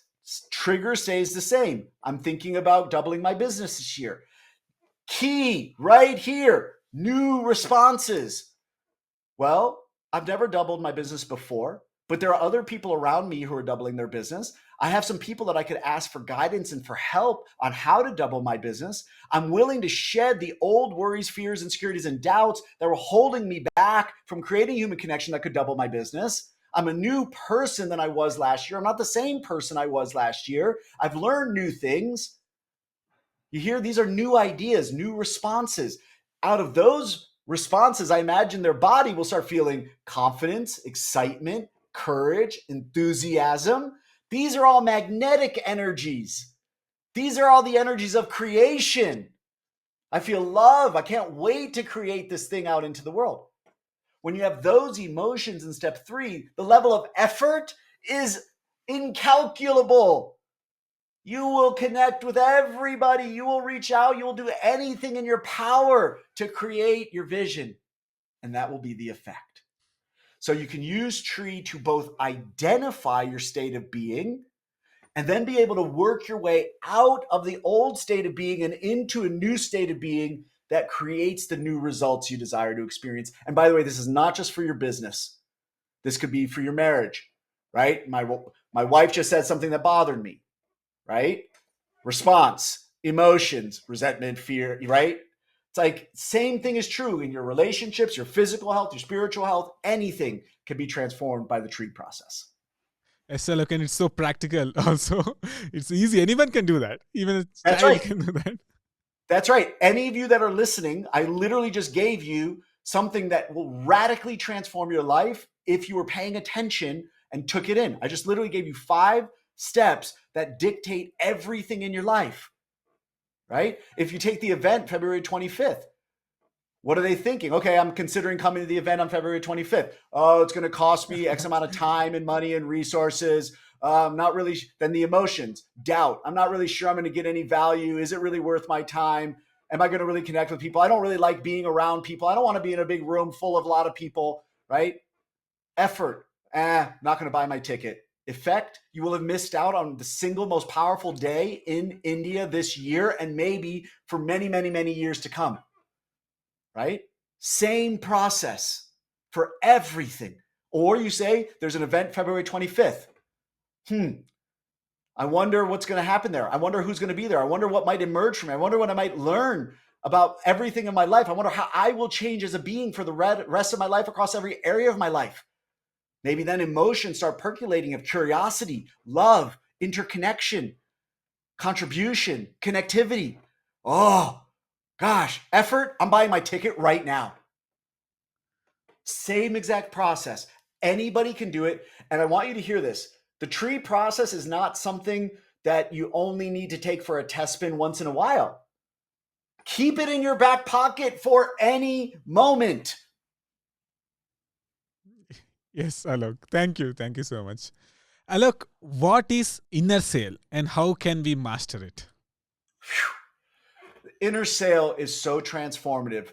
Trigger stays the same. I'm thinking about doubling my business this year. Key right here, new responses. Well, I've never doubled my business before, but there are other people around me who are doubling their business. I have some people that I could ask for guidance and for help on how to double my business. I'm willing to shed the old worries, fears, insecurities, and doubts that were holding me back from creating human connection that could double my business. I'm a new person than I was last year. I'm not the same person I was last year. I've learned new things. You hear these are new ideas, new responses. Out of those responses, I imagine their body will start feeling confidence, excitement, courage, enthusiasm. These are all magnetic energies. These are all the energies of creation. I feel love. I can't wait to create this thing out into the world. When you have those emotions in step 3, the level of effort is incalculable. You will connect with everybody. You will reach out. You will do anything in your power to create your vision. And that will be the effect. So you can use tree to both identify your state of being and then be able to work your way out of the old state of being and into a new state of being that creates the new results you desire to experience. And by the way, this is not just for your business. This could be for your marriage, right? My wife just said something that bothered me, right? Response, emotions, resentment, fear, right? It's like same thing is true in your relationships, your physical health, your spiritual health, anything can be transformed by the tree process. SLO, and it's so practical also. It's easy. Anyone can do that. Even a That's child right. can do that. That's right. Any of you that are listening, I literally just gave you something that will radically transform your life if you were paying attention and took it in. I just literally gave you 5 steps that dictate everything in your life, right? If you take the event February 25th, what are they thinking? Okay, I'm considering coming to the event on February 25th. Oh, it's going to cost me X amount of time and money and resources. Not really. Then the emotions, doubt. I'm not really sure I'm going to get any value. Is it really worth my time? Am I going to really connect with people? I don't really like being around people. I don't want to be in a big room full of a lot of people, right? Effort. Not going to buy my ticket. Effect, you will have missed out on the single most powerful day in India this year and maybe for many, many, many years to come, right? Same process for everything. Or you say there's an event February 25th. I wonder what's going to happen there. I wonder who's going to be there. I wonder what might emerge from me. I wonder what I might learn about everything in my life. I wonder how I will change as a being for the rest of my life across every area of my life. Maybe then emotions start percolating of curiosity, love, interconnection, contribution, connectivity. Oh, gosh, effort. I'm buying my ticket right now. Same exact process. Anybody can do it. And I want you to hear this. The tree process is not something that you only need to take for a test spin once in a while. Keep it in your back pocket for any moment. Yes, Alok. Thank you. Thank you so much. Alok, what is inner sale and how can we master it? Inner sale is so transformative.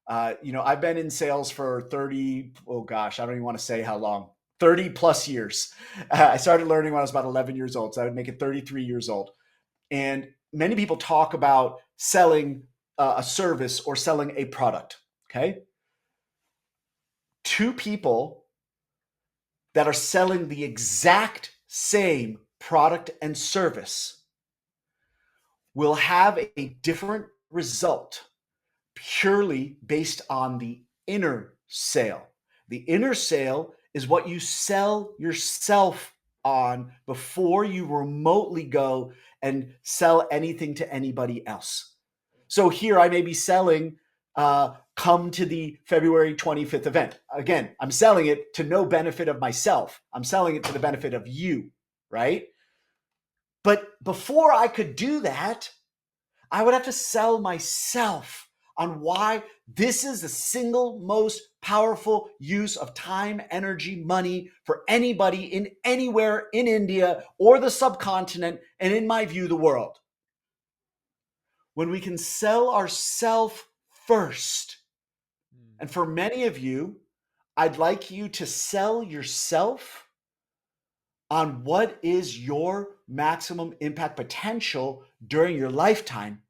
I've been in sales for 30, oh gosh, I don't even want to say how long, 30 plus years. I started learning when I was about 11 years old. So I would make it 33 years old. And many people talk about selling a service or selling a product. Okay. 2 people that are selling the exact same product and service will have a different result purely based on the inner sale. The inner sale is what you sell yourself on before you remotely go and sell anything to anybody else. So here I may be selling, come to the February 25th event. Again, I'm selling it to no benefit of myself. I'm selling it to the benefit of you, right? But before I could do that, I would have to sell myself on why this is the single most powerful use of time, energy, money for anybody in anywhere in India or the subcontinent, and in my view, the world. When we can sell ourselves first, and for many of you, I'd like you to sell yourself on what is your maximum impact potential during your lifetime.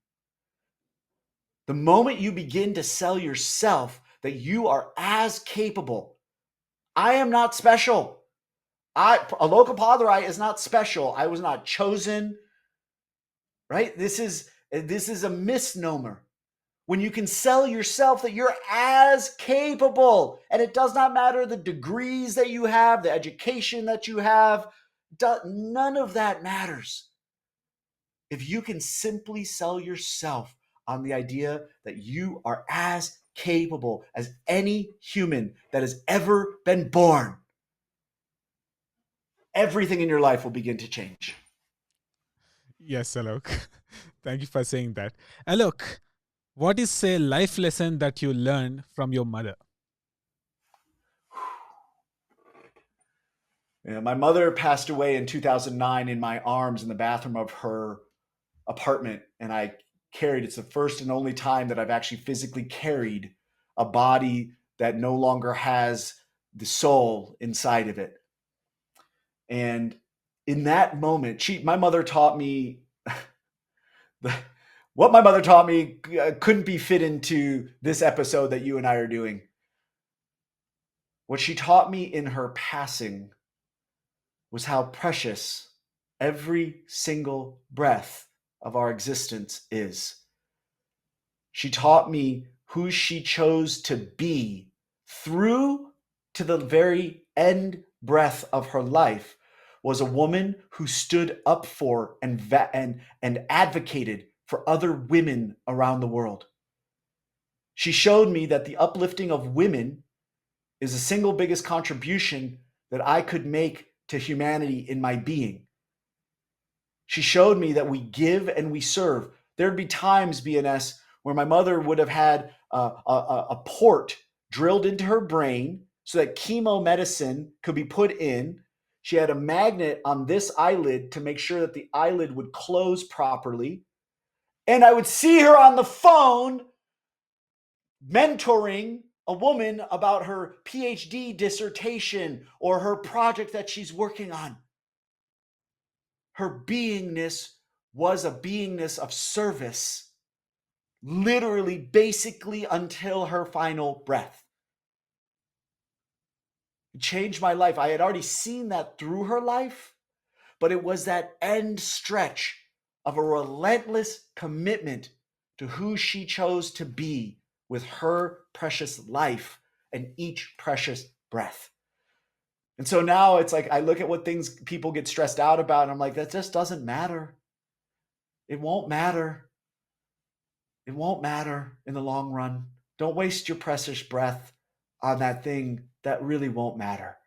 The moment you begin to sell yourself that you are as capable. I am not special. Alok Appadurai is not special. I was not chosen, right? This is a misnomer. When you can sell yourself that you're as capable, and it does not matter the degrees that you have, the education that you have, none of that matters. If you can simply sell yourself on the idea that you are as capable as any human that has ever been born, everything in your life will begin to change. Yes, Alok. Thank you for saying that. Alok, what is a life lesson that you learned from your mother? Yeah, my mother passed away in 2009 in my arms in the bathroom of her apartment, and it's the first and only time that I've actually physically carried a body that no longer has the soul inside of it. And in that moment, my mother taught me the, what my mother taught me couldn't be fit into this episode that you and I are doing. What she taught me in her passing was how precious every single breath of our existence is. She taught me who she chose to be through to the very end breath of her life was a woman who stood up for and advocated for other women around the world. She showed me that the uplifting of women is the single biggest contribution that I could make to humanity in my being. She showed me that we give and we serve. There'd be times, BNS, where my mother would have had a port drilled into her brain so that chemo medicine could be put in. She had a magnet on this eyelid to make sure that the eyelid would close properly. And I would see her on the phone mentoring a woman about her PhD dissertation or her project that she's working on. Her beingness was a beingness of service, literally, basically, until her final breath. It changed my life. I had already seen that through her life, but it was that end stretch of a relentless commitment to who she chose to be with her precious life and each precious breath. And so now it's like I look at what things people get stressed out about, and I'm like, that just doesn't matter. It won't matter. It won't matter in the long run. Don't waste your precious breath on that thing that really won't matter.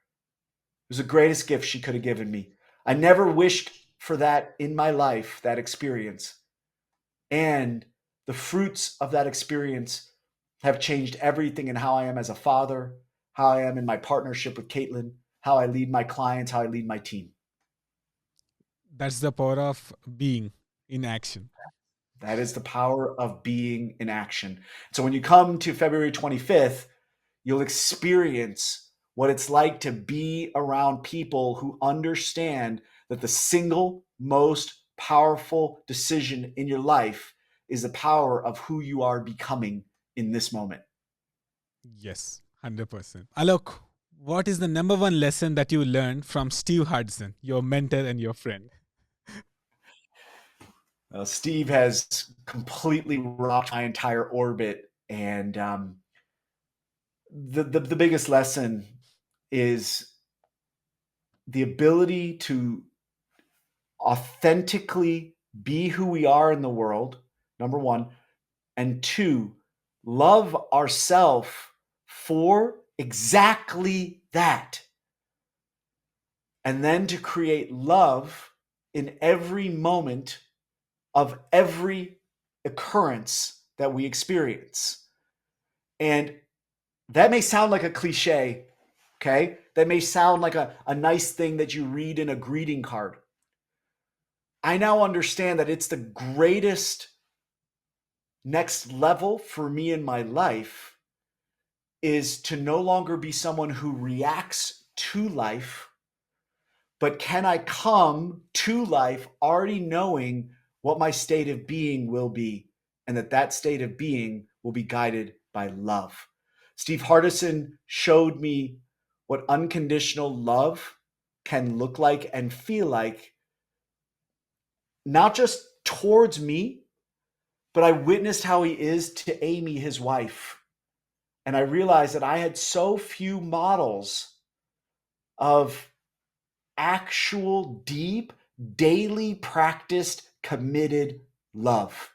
It was the greatest gift she could have given me. I never wished for that in my life, that experience. And the fruits of that experience have changed everything in how I am as a father, how I am in my partnership with Caitlin, how I lead my clients, how I lead my team. That's the power of being in action. That is the power of being in action. So when you come to February 25th, you'll experience what it's like to be around people who understand that the single most powerful decision in your life is the power of who you are becoming in this moment. Yes, 100%. Alok, what is the number one lesson that you learned from Steve Hudson, your mentor and your friend? Steve has completely rocked my entire orbit, and the biggest lesson is the ability to authentically be who we are in the world, number one, and two, love ourselves for exactly that. And then to create love in every moment of every occurrence that we experience. And that may sound like a cliche, okay? That may sound like a nice thing that you read in a greeting card. I now understand that it's the greatest next level for me in my life is to no longer be someone who reacts to life, but can I come to life already knowing what my state of being will be, and that state of being will be guided by love. Steve Hardison showed me what unconditional love can look like and feel like, not just towards me, but I witnessed how he is to Amy, his wife. And I realized that I had so few models of actual, deep, daily practiced, committed love.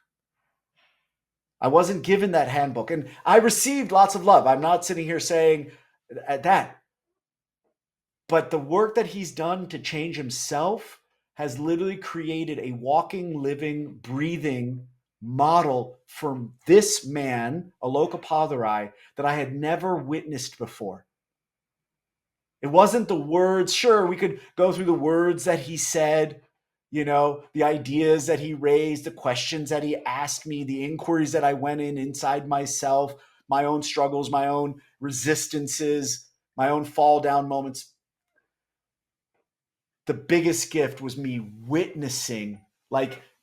I wasn't given that handbook, and I received lots of love. I'm not sitting here saying that. But the work that he's done to change himself has literally created a walking, living, breathing model for this man, Alok Appadurai, that I had never witnessed before. It wasn't the words. Sure, we could go through the words that he said, the ideas that he raised, the questions that he asked me, the inquiries that I went inside myself, my own struggles, my own resistances, my own fall down moments. The biggest gift was me witnessing,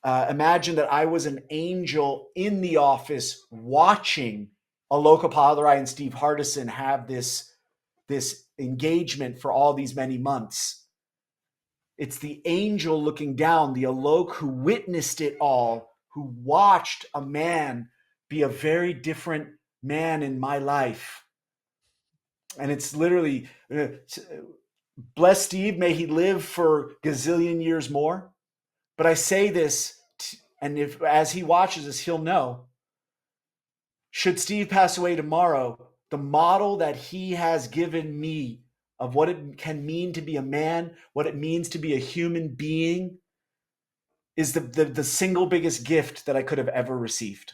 imagine that I was an angel in the office watching Alok Appadurai and Steve Hardison have this engagement for all these many months. It's the angel looking down, the Alok who witnessed it all, who watched a man be a very different man in my life. And it's literally, bless Steve, may he live for gazillion years more. But I say this, and if as he watches this, he'll know. Should Steve pass away tomorrow, the model that he has given me of what it can mean to be a man, what it means to be a human being, is the single biggest gift that I could have ever received.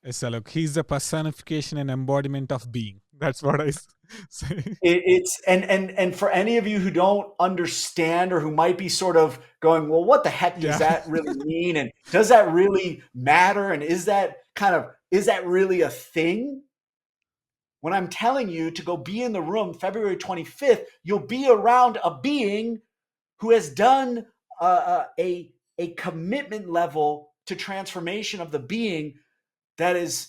Yes, Alok. He's the personification and embodiment of being. That's what I say. It's and for any of you who don't understand or who might be sort of going, well, what the heck does Yeah. that really mean? And does that really matter? And is that really a thing? When I'm telling you to go be in the room February 25th, you'll be around a being who has done a commitment level to transformation of the being that is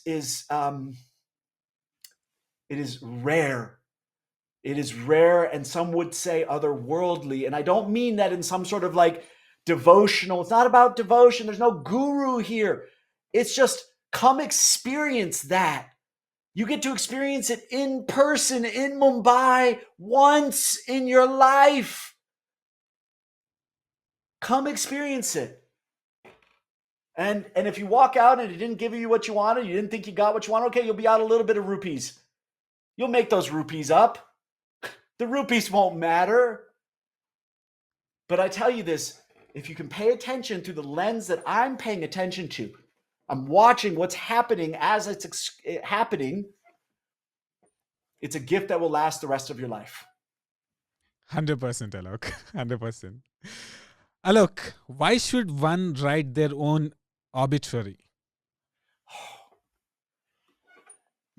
it is rare. It is rare, and some would say otherworldly. And I don't mean that in some sort of devotional. It's not about devotion. There's no guru here. It's just come experience that. You get to experience it in person in Mumbai once in your life. Come experience it. And if you walk out and it didn't give you what you wanted, you didn't think you got what you wanted, okay, you'll be out a little bit of rupees. You'll make those rupees up. The rupees won't matter. But I tell you this, if you can pay attention through the lens that I'm paying attention to, I'm watching what's happening as it's happening, it's a gift that will last the rest of your life. 100%, Alok. 100%. Alok, why should one write their own obituary?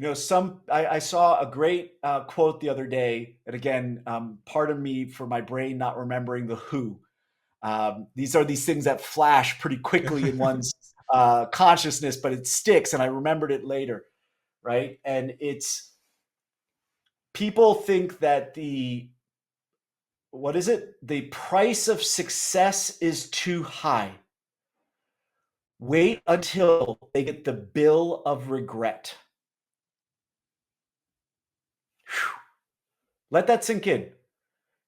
I saw a great quote the other day, and again, pardon me for my brain not remembering the who. These are these things that flash pretty quickly in one's consciousness, but it sticks, and I remembered it later, right? And it's people think that the price of success is too high. Wait until they get the bill of regret. Whew. Let that sink in.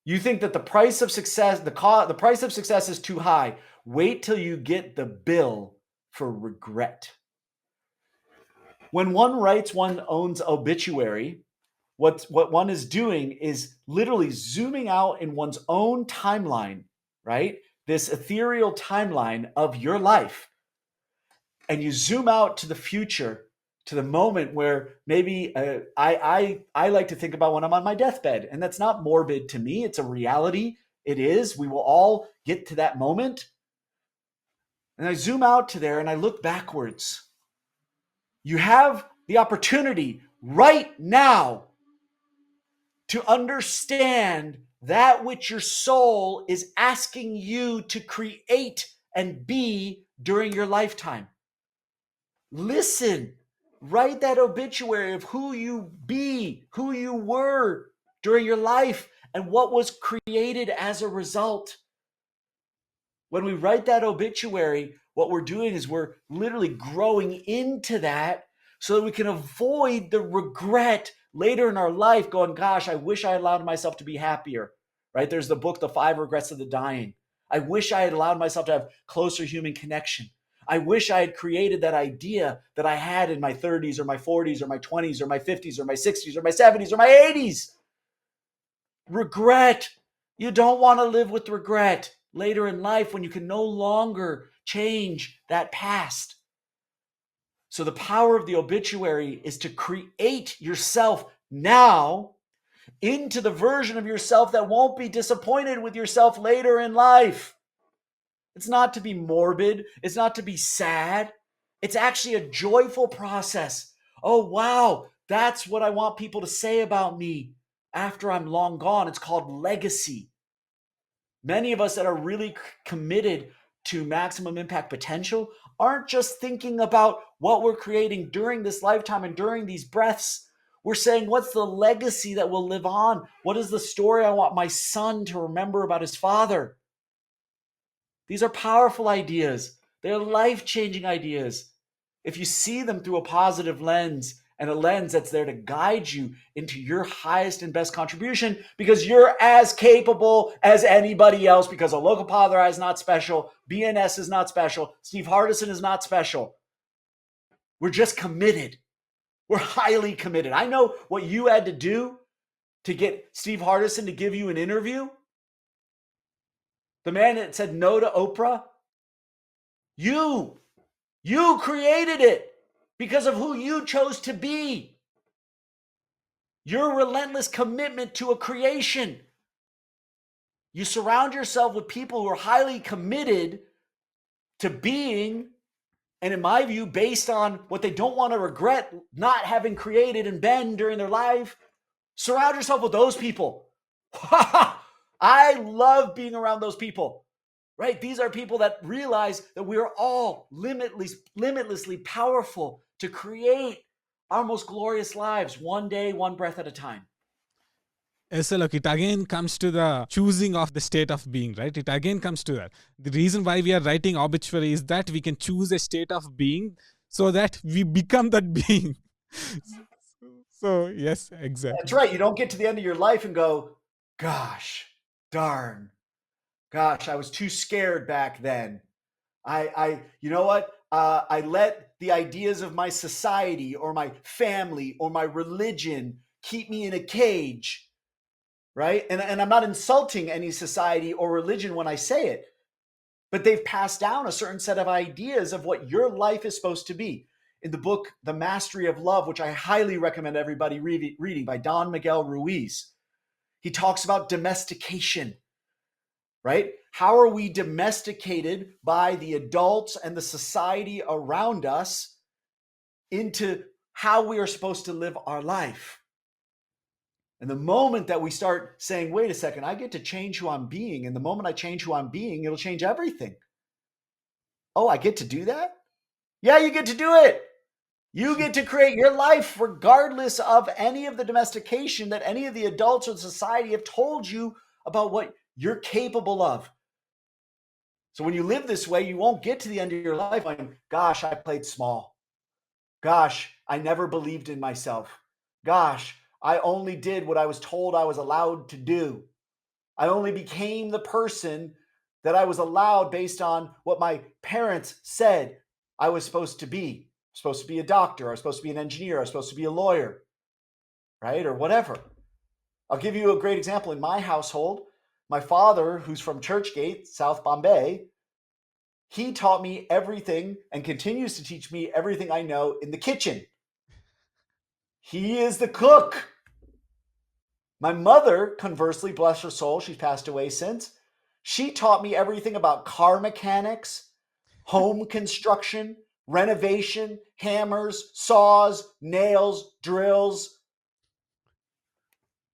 You think that the price of success, the price of success is too high. Wait till you get the bill for regret. When one writes one's own obituary, what one is doing is literally zooming out in one's own timeline, right? This ethereal timeline of your life. And you zoom out to the future, to the moment where maybe I like to think about when I'm on my deathbed. And that's not morbid to me. It's a reality. It is. We will all get to that moment. And I zoom out to there and I look backwards. You have the opportunity right now to understand that which your soul is asking you to create and be during your lifetime. Listen, write that obituary of who you be, who you were during your life, and what was created as a result. When we write that obituary, what we're doing is we're literally growing into that so that we can avoid the regret later in our life going, gosh, I wish I allowed myself to be happier, right? There's the book, The 5 Regrets of the Dying. I wish I had allowed myself to have closer human connection. I wish I had created that idea that I had in my 30s or my 40s or my 20s or my 50s or my 60s or my 70s or my 80s. Regret You don't want to live with regret later in life when you can no longer change that past. So the power of the obituary is to create yourself now into the version of yourself that won't be disappointed with yourself later in life. It's not to be morbid. It's not to be sad. It's actually a joyful process. Oh, wow. That's what I want people to say about me after I'm long gone. It's called legacy. Many of us that are really committed to maximum impact potential aren't just thinking about what we're creating during this lifetime and during these breaths. We're saying, what's the legacy that will live on? What is the story I want my son to remember about his father? These are powerful ideas. They're life-changing ideas. If you see them through a positive lens and a lens that's there to guide you into your highest and best contribution, because you're as capable as anybody else, because Alok Appadurai is not special, BNS is not special, Steve Hardison is not special. We're just committed. We're highly committed. I know what you had to do to get Steve Hardison to give you an interview. The man that said no to Oprah. You created it because of who you chose to be. Your relentless commitment to a creation. You surround yourself with people who are highly committed to being, and in my view, based on what they don't want to regret not having created and been during their life. Surround yourself with those people. I love being around those people. Right? These are people that realize that we are all limitlessly powerful to create our most glorious lives, one day, one breath at a time. So look, it again comes to the choosing of the state of being, right? It again comes to that. The reason why we are writing obituary is that we can choose a state of being so that we become that being. So, yes, That's exactly. right. You don't get to the end of your life and go, gosh, darn, gosh, I was too scared back then. You know what? I let the ideas of my society or my family or my religion keep me in a cage, right? And I'm not insulting any society or religion when I say it, but they've passed down a certain set of ideas of what your life is supposed to be. In the book, The Mastery of Love, which I highly recommend everybody reading by Don Miguel Ruiz, he talks about domestication, right? How are we domesticated by the adults and the society around us into how we are supposed to live our life? And the moment that we start saying, wait a second, I get to change who I'm being, and the moment I change who I'm being, it'll change everything. Oh, I get to do that? Yeah, you get to do it. You get to create your life regardless of any of the domestication that any of the adults or the society have told you about what you're capable of. So when you live this way, you won't get to the end of your life going, gosh, I played small. Gosh, I never believed in myself. Gosh, I only did what I was told I was allowed to do. I only became the person that I was allowed based on what my parents said I was supposed to be. I'm supposed to be a doctor, I was supposed to be an engineer, I was supposed to be a lawyer, right? Or whatever. I'll give you a great example. In my household, my father, who's from Churchgate, South Bombay, he taught me everything and continues to teach me everything I know in the kitchen. He is the cook. My mother, conversely, bless her soul, she's passed away since, she taught me everything about car mechanics, home construction, renovation, hammers, saws, nails, drills.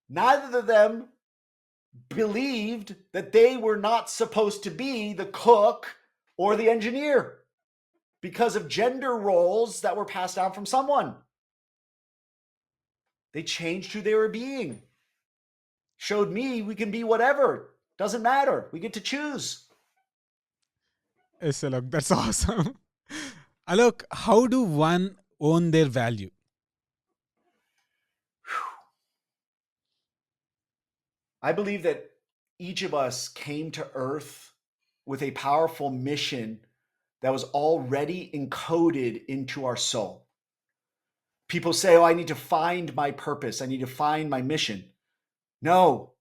Neither of them believed that they were not supposed to be the cook or the engineer because of gender roles that were passed down from someone. They changed who they were being. Showed me we can be whatever. Doesn't matter. We get to choose. Yes, Alok, that's awesome. Alok, how do one own their value? I believe that each of us came to Earth with a powerful mission that was already encoded into our soul. People say, oh, I need to find my purpose. I need to find my mission. No,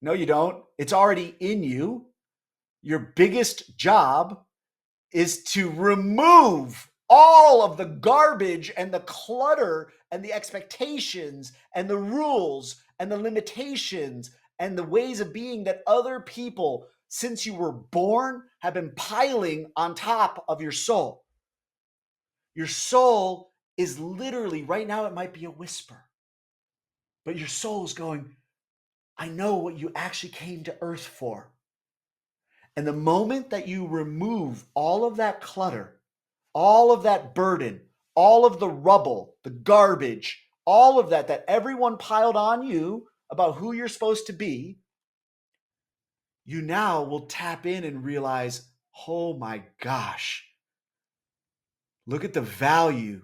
No, you don't. It's already in you. Your biggest job is to remove all of the garbage and the clutter and the expectations and the rules and the limitations and the ways of being that other people, since you were born, have been piling on top of your soul. Your soul is literally, right now, it might be a whisper, but your soul is going, I know what you actually came to earth for. And the moment that you remove all of that clutter, all of that burden, all of the rubble, the garbage, all of that everyone piled on you about who you're supposed to be, you now will tap in and realize, oh my gosh, look at the value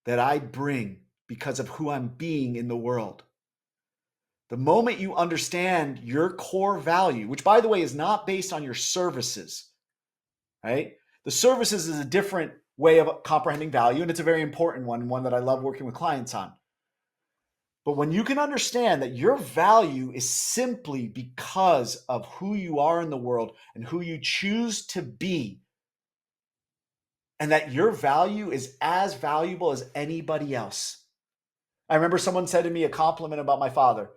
that I bring because of who I'm being in the world. The moment you understand your core value, which by the way is not based on your services, right? The services is a different way of comprehending value, and it's a very important one that I love working with clients on. But when you can understand that your value is simply because of who you are in the world and who you choose to be, and that your value is as valuable as anybody else. I remember someone said to me a compliment about my father.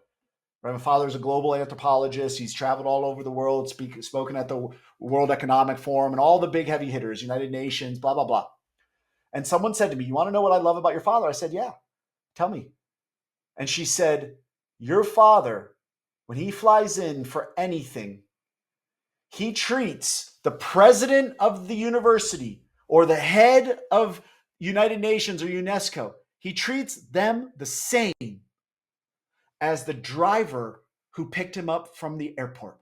My father is a global anthropologist. He's traveled all over the world, spoken at the World Economic Forum and all the big heavy hitters, United Nations, blah, blah, blah. And someone said to me, you want to know what I love about your father? I said, yeah, tell me. And she said, your father, when he flies in for anything, he treats the president of the university or the head of United Nations or UNESCO, he treats them the same as the driver who picked him up from the airport.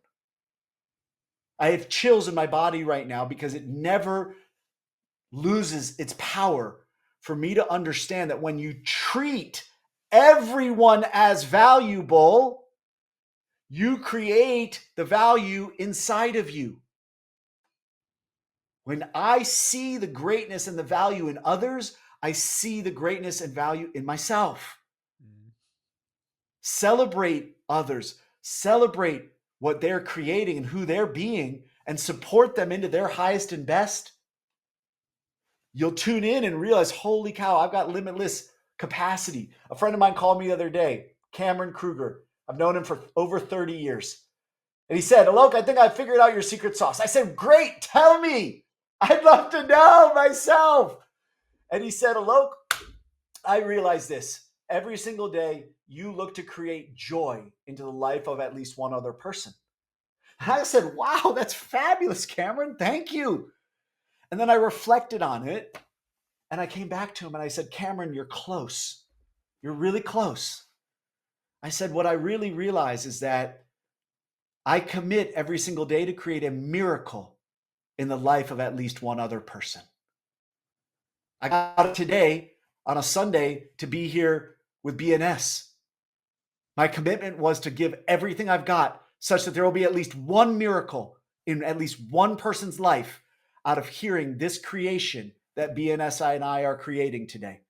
I have chills in my body right now because it never loses its power for me to understand that when you treat everyone as valuable, you create the value inside of you. When I see the greatness and the value in others, I see the greatness and value in myself. Celebrate others, celebrate what they're creating and who they're being, and support them into their highest and best. You'll tune in and realize, holy cow, I've got limitless capacity. A friend of mine called me the other day, Cameron Kruger. I've known him for over 30 years. And he said, Alok, I think I figured out your secret sauce. I said, great, tell me. I'd love to know myself. And he said, Alok, I realize this. Every single day, you look to create joy into the life of at least one other person. And I said, wow, that's fabulous, Cameron. Thank you. And then I reflected on it and I came back to him and I said, Cameron, you're close. You're really close. I said, what I really realize is that I commit every single day to create a miracle in the life of at least one other person. I got it today on a Sunday to be here with BNS. My commitment was to give everything I've got such that there will be at least one miracle in at least one person's life out of hearing this creation that BNSI and I are creating today.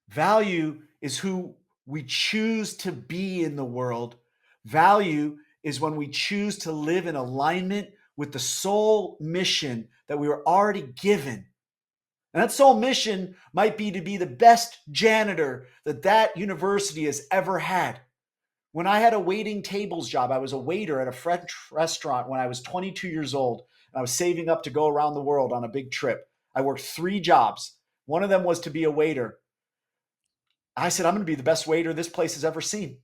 Value is who we choose to be in the world. Value is when we choose to live in alignment with the soul mission that we were already given. And that soul mission might be to be the best janitor that university has ever had. When I had a waiting tables job, I was a waiter at a French restaurant when I was 22 years old, and I was saving up to go around the world on a big trip. I worked 3 jobs. One of them was to be a waiter. I said, I'm going to be the best waiter this place has ever seen.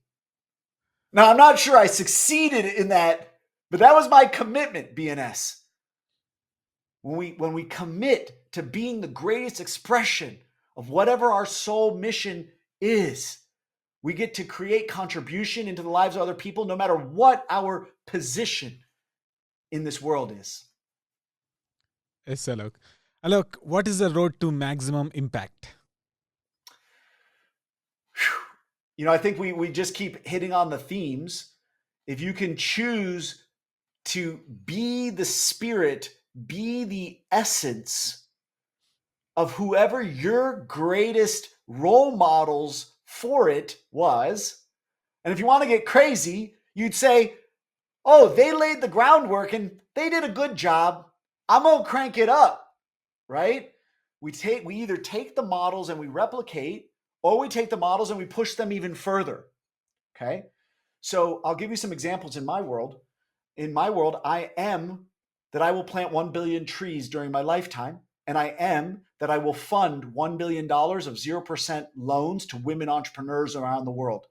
Now, I'm not sure I succeeded in that, but that was my commitment, BNS. When we commit to being the greatest expression of whatever our soul mission is, we get to create contribution into the lives of other people, no matter what our position in this world is. Yes, Alok. Alok, what is the road to maximum impact? You know, I think we just keep hitting on the themes. If you can choose to be the spirit, be the essence of whoever your greatest role models for it was. And if you want to get crazy, You'd say, oh, they laid the groundwork and they did a good job. I'm going to crank it up, right? We either take the models and we replicate, or we take the models and we push them even further. Okay. So I'll give you some examples in my world. In my world, I am that I will plant 1 billion trees during my lifetime. And I am that I will fund $1 billion of 0% loans to women entrepreneurs around the world.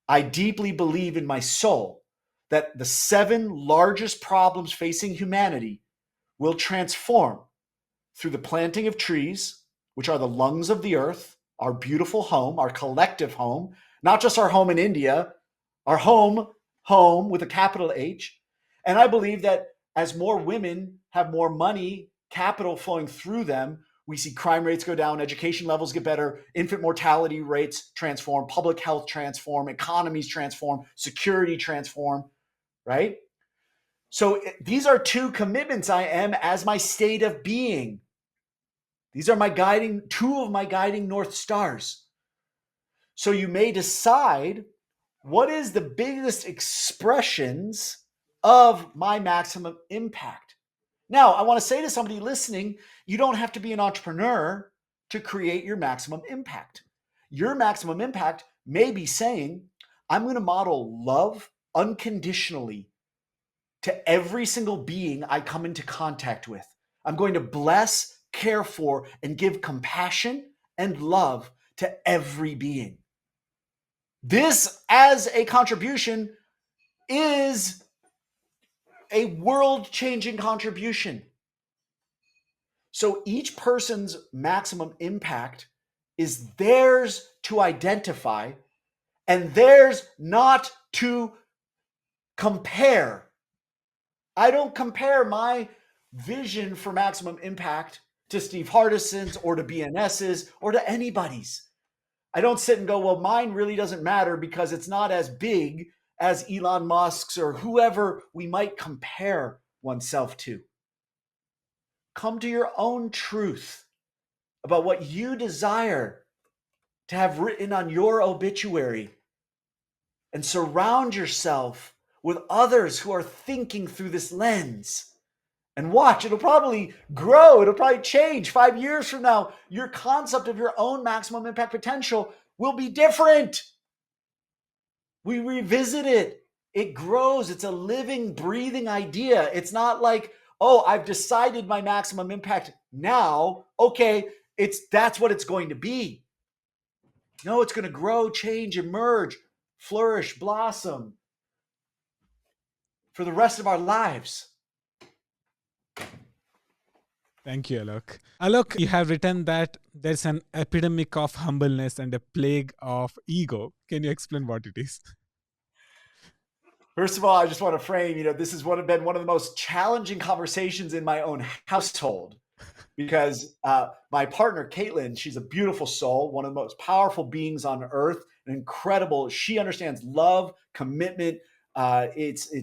I deeply believe in my soul that the 7 largest problems facing humanity will transform through the planting of trees, which are the lungs of the earth, our beautiful home, our collective home, not just our home in India, our home with a capital H. And I believe that as more women have more money, capital flowing through them, we see crime rates go down, education levels get better, infant mortality rates transform, public health transform, economies transform, security transform, right? So these are 2 commitments I am as my state of being. These are 2 of my guiding North Stars. So you may decide, what is the biggest expressions of my maximum impact? Now, I want to say to somebody listening, you don't have to be an entrepreneur to create your maximum impact. Your maximum impact may be saying, I'm going to model love unconditionally to every single being I come into contact with. I'm going to bless, care for, and give compassion and love to every being. This, as a contribution, is a world-changing contribution. So each person's maximum impact is theirs to identify and theirs not to compare. I don't compare my vision for maximum impact to Steve Hardison's or to BNS's or to anybody's. I don't sit and go, well, mine really doesn't matter because it's not as big as Elon Musk's or whoever we might compare oneself to. Come to your own truth about what you desire to have written on your obituary and surround yourself with others who are thinking through this lens. And watch, it'll probably grow. It'll probably change 5 years from now. Your concept of your own maximum impact potential will be different. We revisit it. It grows. It's a living, breathing idea. It's not like, oh, I've decided my maximum impact now. Okay, that's what it's going to be. No, it's going to grow, change, emerge, flourish, blossom for the rest of our lives. Thank you, Alok. Alok, you have written that there's an epidemic of humbleness and a plague of ego. Can you explain what it is? First of all, I just want to frame, this has been one of the most challenging conversations in my own household because my partner, Caitlin, she's a beautiful soul, one of the most powerful beings on earth, she understands love, commitment. It's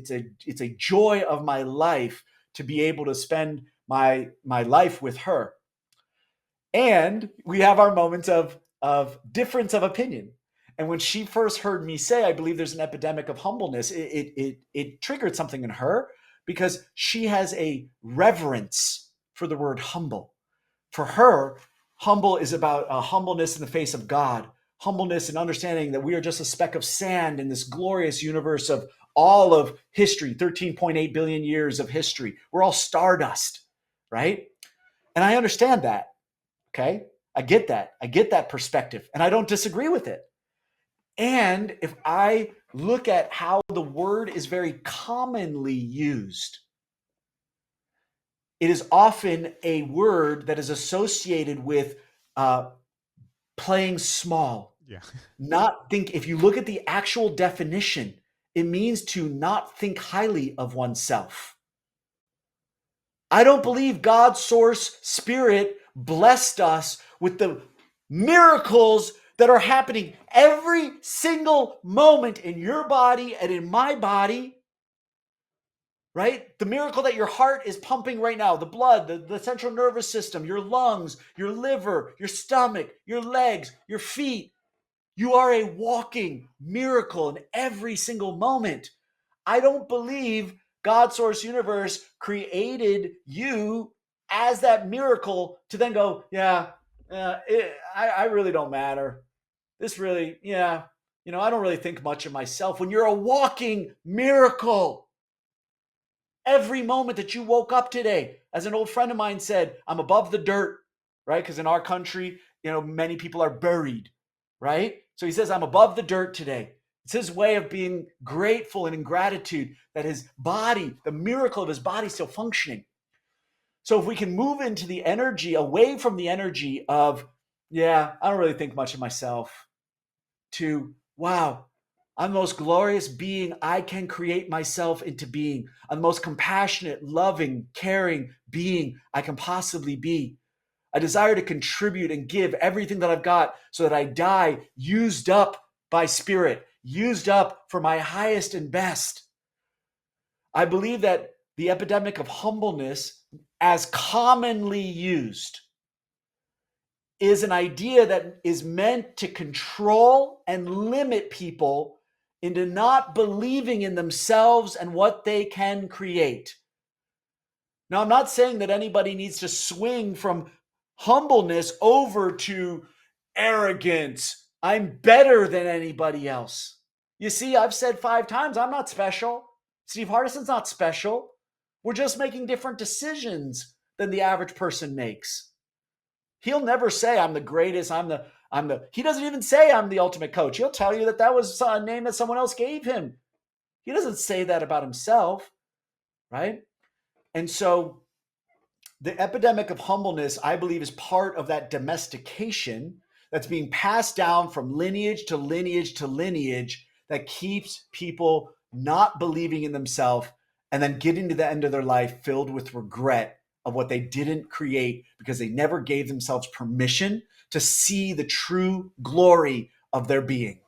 a joy of my life to be able to spend my life with her. And we have our moments of difference of opinion. And when she first heard me say, I believe there's an epidemic of humbleness, it triggered something in her because she has a reverence for the word humble. For her, humble is about humbleness in the face of God, humbleness and understanding that we are just a speck of sand in this glorious universe of all of history, 13.8 billion years of history. We're all stardust, right? And I understand that, okay? I get that perspective, and I don't disagree with it. And if I look at how the word is very commonly used, it is often a word that is associated with playing small. Yeah. If you look at the actual definition, it means to not think highly of oneself. I don't believe God, source, spirit blessed us with the miracles that are happening every single moment in your body and in my body, right? The miracle that your heart is pumping right now, the blood, the central nervous system, your lungs, your liver, your stomach, your legs, your feet, You are a walking miracle in every single moment. I don't believe God, source, universe created you as that miracle to then go, yeah, I really don't matter. This really, yeah, I don't really think much of myself. When you're a walking miracle, every moment that you woke up today, as an old friend of mine said, I'm above the dirt, right? Because in our country, many people are buried, right? So he says, I'm above the dirt today. It's his way of being grateful and in gratitude that his body, the miracle of his body, is still functioning. So if we can move into the energy, away from the energy of, yeah, I don't really think much of myself, to, wow, I'm the most glorious being I can create myself into being. I'm the most compassionate, loving, caring being I can possibly be. I desire to contribute and give everything that I've got so that I die used up by spirit, used up for my highest and best. I believe that the epidemic of humbleness, as commonly used, is an idea that is meant to control and limit people into not believing in themselves and what they can create. Now, I'm not saying that anybody needs to swing from humbleness over to arrogance. I'm better than anybody else. You see, I've said 5 times, I'm not special. Steve Hardison's not special. We're just making different decisions than the average person makes. He'll never say I'm the greatest. He doesn't even say I'm the ultimate coach. He'll tell you that was a name that someone else gave him. He doesn't say that about himself, right? And so the epidemic of humbleness, I believe, is part of that domestication that's being passed down from lineage to lineage to lineage that keeps people not believing in themselves and then getting to the end of their life filled with regret of what they didn't create because they never gave themselves permission to see the true glory of their being.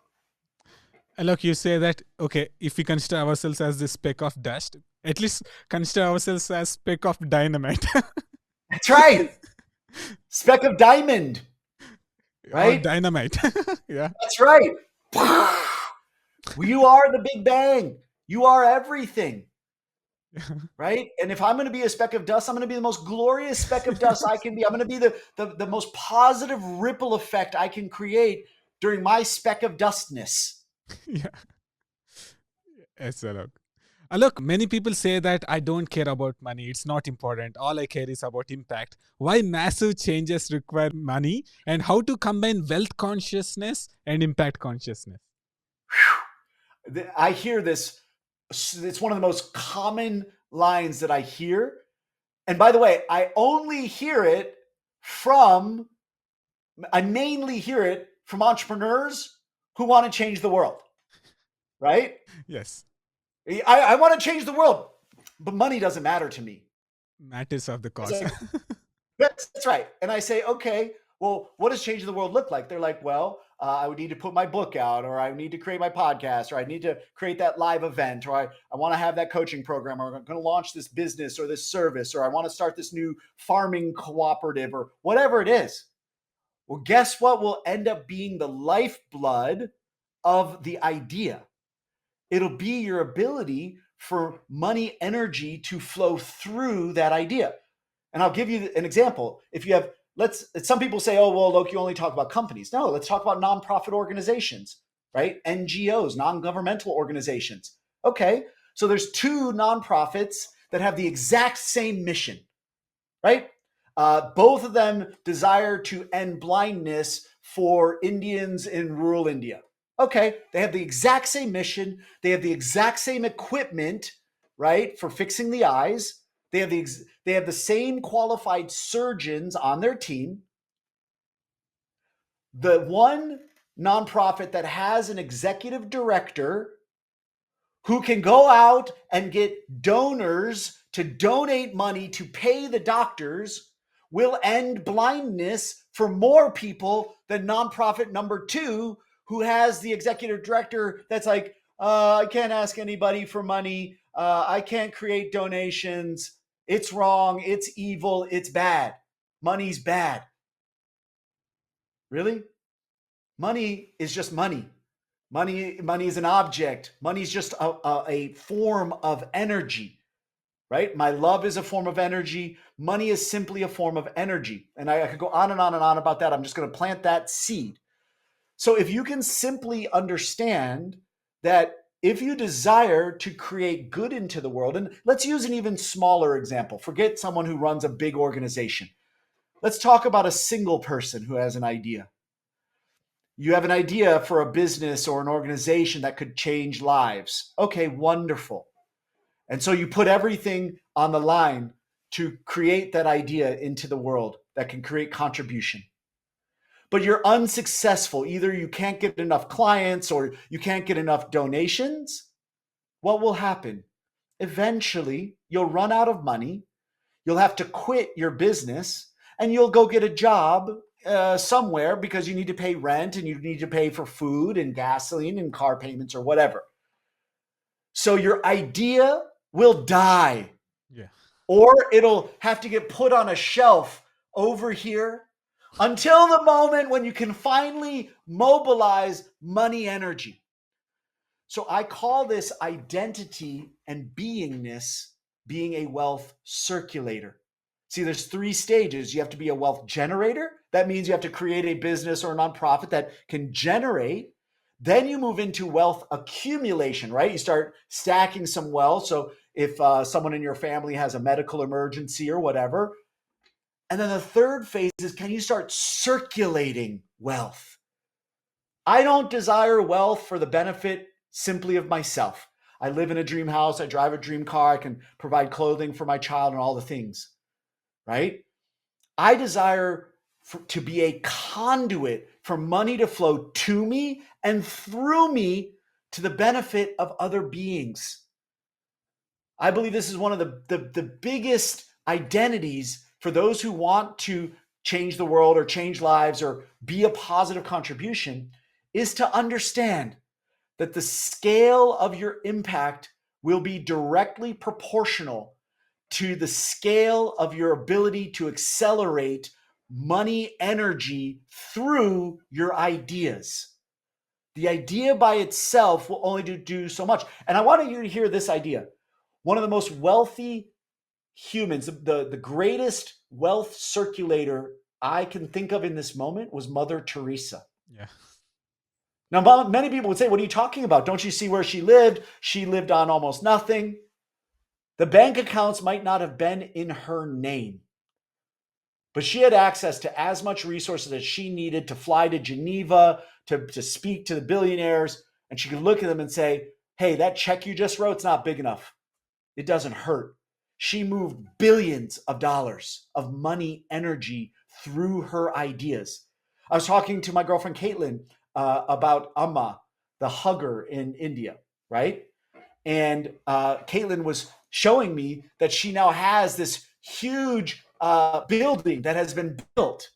Look, you say that, okay, if we consider ourselves as this speck of dust, at least consider ourselves as speck of dynamite. That's right. Speck of diamond, Or right? dynamite. Yeah. That's right. You are the Big Bang. You are everything, right? And if I'm going to be a speck of dust, I'm going to be the most glorious speck of dust I can be. I'm going to be the most positive ripple effect I can create during my speck of dustness. Yeah. Yes, Alok. Look, many people say that I don't care about money. It's not important. All I care is about impact. Why massive changes require money, and how to combine wealth consciousness and impact consciousness? I hear this. It's one of the most common lines that I hear. And by the way, I mainly hear it from entrepreneurs who want to change the world, right? Yes. I want to change the world, but money doesn't matter to me. Matters of the I cause. say, that's right. And I say, okay, well, what does changing the world look like? They're like, well, I would need to put my book out, or I need to create my podcast, or I need to create that live event, or I want to have that coaching program, or I'm going to launch this business or this service, or I want to start this new farming cooperative, or whatever it is. Well, guess what will end up being the lifeblood of the idea? It'll be your ability for money energy to flow through that idea. And I'll give you an example. If you have, some people say, oh, well, look, you only talk about companies. No, let's talk about nonprofit organizations, right? NGOs, non-governmental organizations. Okay, so there's 2 nonprofits that have the exact same mission, right? Both of them desire to end blindness for Indians in rural India. Okay, they have the exact same mission. They have the exact same equipment, right, for fixing the eyes. They have the same qualified surgeons on their team. The one nonprofit that has an executive director who can go out and get donors to donate money to pay the doctors will end blindness for more people than nonprofit number 2, who has the executive director that's like, I can't ask anybody for money. I can't create donations. It's wrong. It's evil. It's bad. Money's bad. Really? Money is just money. Money is an object. Money is just a form of energy, right? My love is a form of energy. Money is simply a form of energy. And I could go on and on and on about that. I'm just going to plant that seed. So if you can simply understand that if you desire to create good into the world, and let's use an even smaller example, forget someone who runs a big organization. Let's talk about a single person who has an idea. You have an idea for a business or an organization that could change lives. Okay, wonderful. And so you put everything on the line to create that idea into the world that can create contribution. But you're unsuccessful. Either you can't get enough clients or you can't get enough donations. What will happen? Eventually, you'll run out of money. You'll have to quit your business and you'll go get a job somewhere because you need to pay rent and you need to pay for food and gasoline and car payments or whatever. So your idea will die, Yeah. or it'll have to get put on a shelf over here until the moment when you can finally mobilize money energy. So I call this identity and beingness being a wealth circulator. See, there's 3 stages. You have to be a wealth generator. That means you have to create a business or a nonprofit that can generate. Then you move into wealth accumulation, right? You start stacking some wealth. So if someone in your family has a medical emergency or whatever. And then the third phase is, can you start circulating wealth? I don't desire wealth for the benefit simply of myself. I live in a dream house. I drive a dream car. I can provide clothing for my child and all the things, right? I desire to be a conduit for money to flow to me and through me to the benefit of other beings. I believe this is one of the biggest identities for those who want to change the world or change lives or be a positive contribution, is to understand that the scale of your impact will be directly proportional to the scale of your ability to accelerate money energy through your ideas. The idea by itself will only do so much. And I want you to hear this idea. One of the most wealthy humans, the greatest wealth circulator I can think of in this moment was Mother Teresa. Yeah. Now, many people would say, what are you talking about? Don't you see where she lived? She lived on almost nothing. The bank accounts might not have been in her name, but she had access to as much resources as she needed to fly to Geneva, to speak to the billionaires. And she could look at them and say, hey, that check you just wrote, it's not big enough. It doesn't hurt. She moved billions of dollars of money energy through her ideas. I was talking to my girlfriend Caitlin about Amma, the hugger in India, right? And Caitlin was showing me that she now has this huge building that has been built.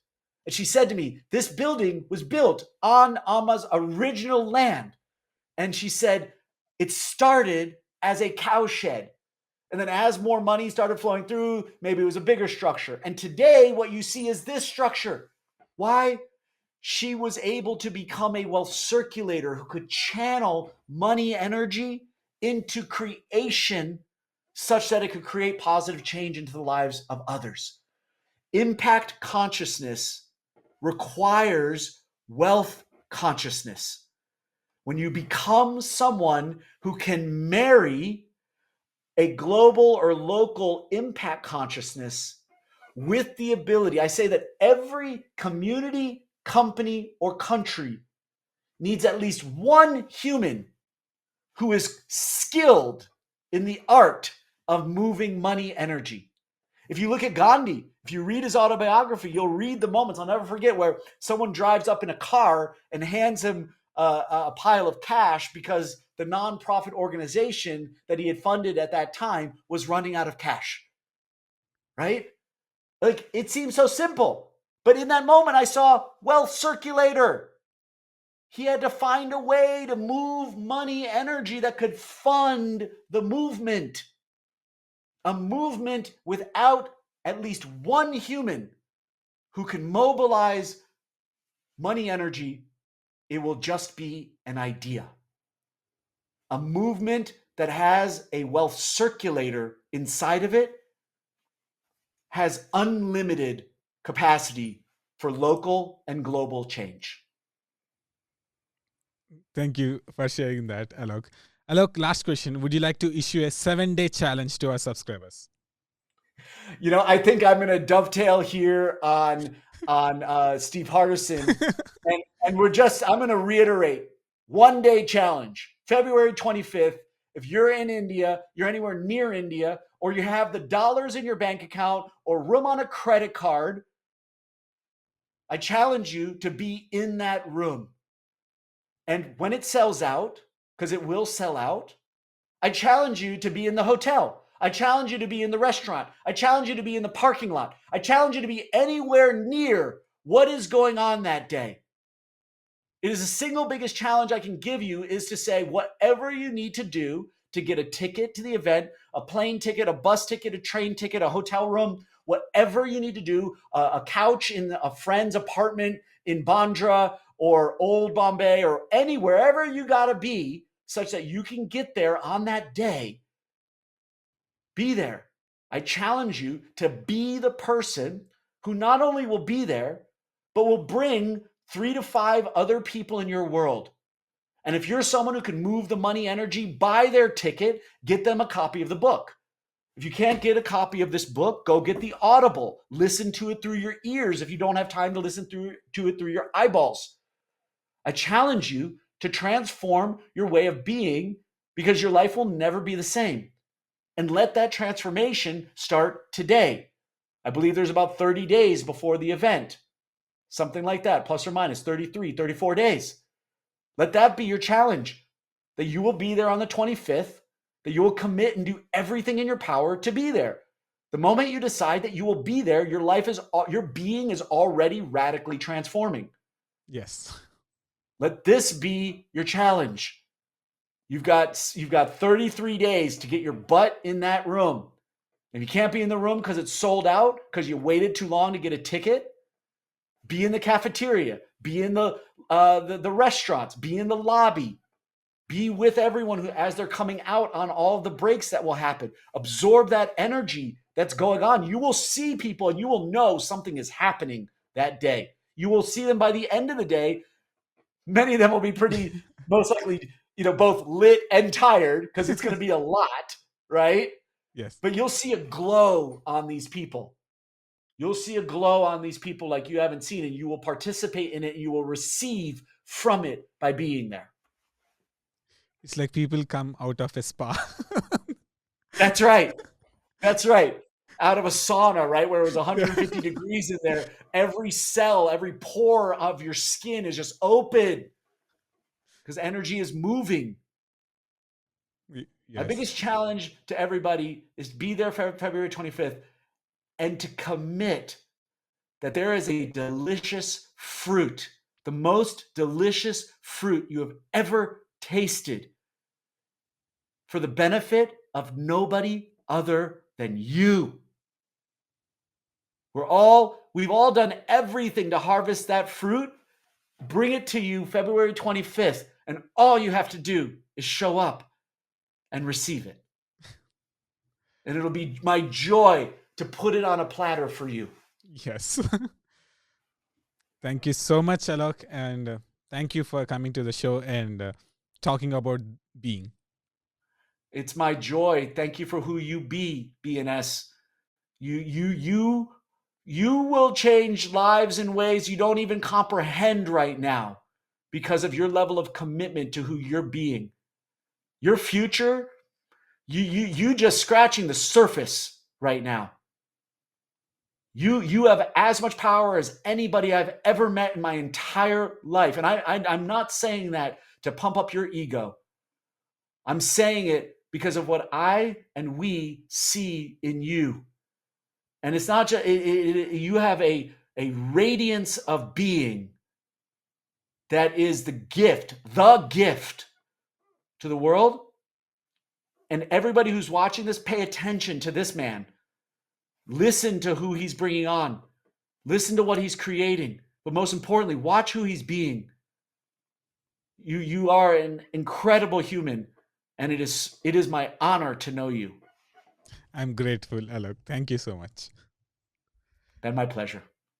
And she said to me, this building was built on Amma's original land. And she said, it started as a cowshed. And then as more money started flowing through, maybe it was a bigger structure. And today, what you see is this structure. Why? She was able to become a wealth circulator who could channel money energy into creation such that it could create positive change into the lives of others. Impact consciousness requires wealth consciousness. When you become someone who can marry a global or local impact consciousness with the ability, I say that every community, company, or country needs at least one human who is skilled in the art of moving money energy. If you look at Gandhi, if you read his autobiography, you'll read the moments. I'll never forget where someone drives up in a car and hands him a pile of cash because the nonprofit organization that he had funded at that time was running out of cash, right? Like, it seems so simple. But in that moment, I saw wealth circulator. He had to find a way to move money energy that could fund the movement. A movement without at least one human who can mobilize money energy it will just be an idea. A movement that has a wealth circulator inside of it has unlimited capacity for local and global change. Thank you for sharing that, Alok. Alok, last question. Would you like to issue a 7-day challenge to our subscribers? I think I'm going to dovetail here on Steve Hardison, and I'm going to reiterate 1 day challenge, February 25th. If you're in India, you're anywhere near India, or you have the dollars in your bank account or room on a credit card, I challenge you to be in that room. And when it sells out, because it will sell out, I challenge you to be in the hotel. I challenge you to be in the restaurant. I challenge you to be in the parking lot. I challenge you to be anywhere near what is going on that day. It is the single biggest challenge I can give you is to say whatever you need to do to get a ticket to the event, a plane ticket, a bus ticket, a train ticket, a hotel room, whatever you need to do, a couch in a friend's apartment in Bandra or Old Bombay or wherever you got to be such that you can get there on that day. Be there. I challenge you to be the person who not only will be there, but will bring 3 to 5 other people in your world. And if you're someone who can move the money energy, buy their ticket, get them a copy of the book. If you can't get a copy of this book, go get the Audible. Listen to it through your ears if you don't have time to listen to it through your eyeballs. I challenge you to transform your way of being because your life will never be the same. And let that transformation start today. I believe there's about 30 days before the event, something like that, plus or minus 33, 34 days. Let that be your challenge, that you will be there on the 25th, that you will commit and do everything in your power to be there. The moment you decide that you will be there, your being is already radically transforming. Yes. Let this be your challenge. You've got 33 days to get your butt in that room. If you can't be in the room because it's sold out, because you waited too long to get a ticket, be in the cafeteria, be in the restaurants, be in the lobby, be with everyone who, as they're coming out on all of the breaks that will happen. Absorb that energy that's going on. You will see people and you will know something is happening that day. You will see them by the end of the day. Many of them will be pretty, most likely, both lit and tired because it's going to be a lot, right? Yes. But you'll see a glow on these people. You'll see a glow on these people like you haven't seen, and you will participate in it. And you will receive from it by being there. It's like people come out of a spa. That's right. That's right. Out of a sauna, right? Where it was 150 degrees in there. Every cell, every pore of your skin is just open because energy is moving. Yes. My biggest challenge to everybody is to be there February 25th and to commit that there is a delicious fruit, the most delicious fruit you have ever tasted for the benefit of nobody other than you. We've all done everything to harvest that fruit. Bring it to you February 25th, and all you have to do is show up and receive it. And it'll be my joy to put it on a platter for you. Yes. Thank you so much, Alok. And thank you for coming to the show and talking about being. It's my joy. Thank you for who you be, BNS. You will change lives in ways you don't even comprehend right now because of your level of commitment to who you're being. Your future, you just scratching the surface right now. You have as much power as anybody I've ever met in my entire life. And I'm not saying that to pump up your ego. I'm saying it because of what I and we see in you. And it's not just, you have a radiance of being that is the gift to the world. And everybody who's watching this, pay attention to this man. Listen to who he's bringing on. Listen to what he's creating. But most importantly, watch who he's being. You are an incredible human, and it is my honor to know you. I'm grateful, Alok. Thank you so much. And my pleasure.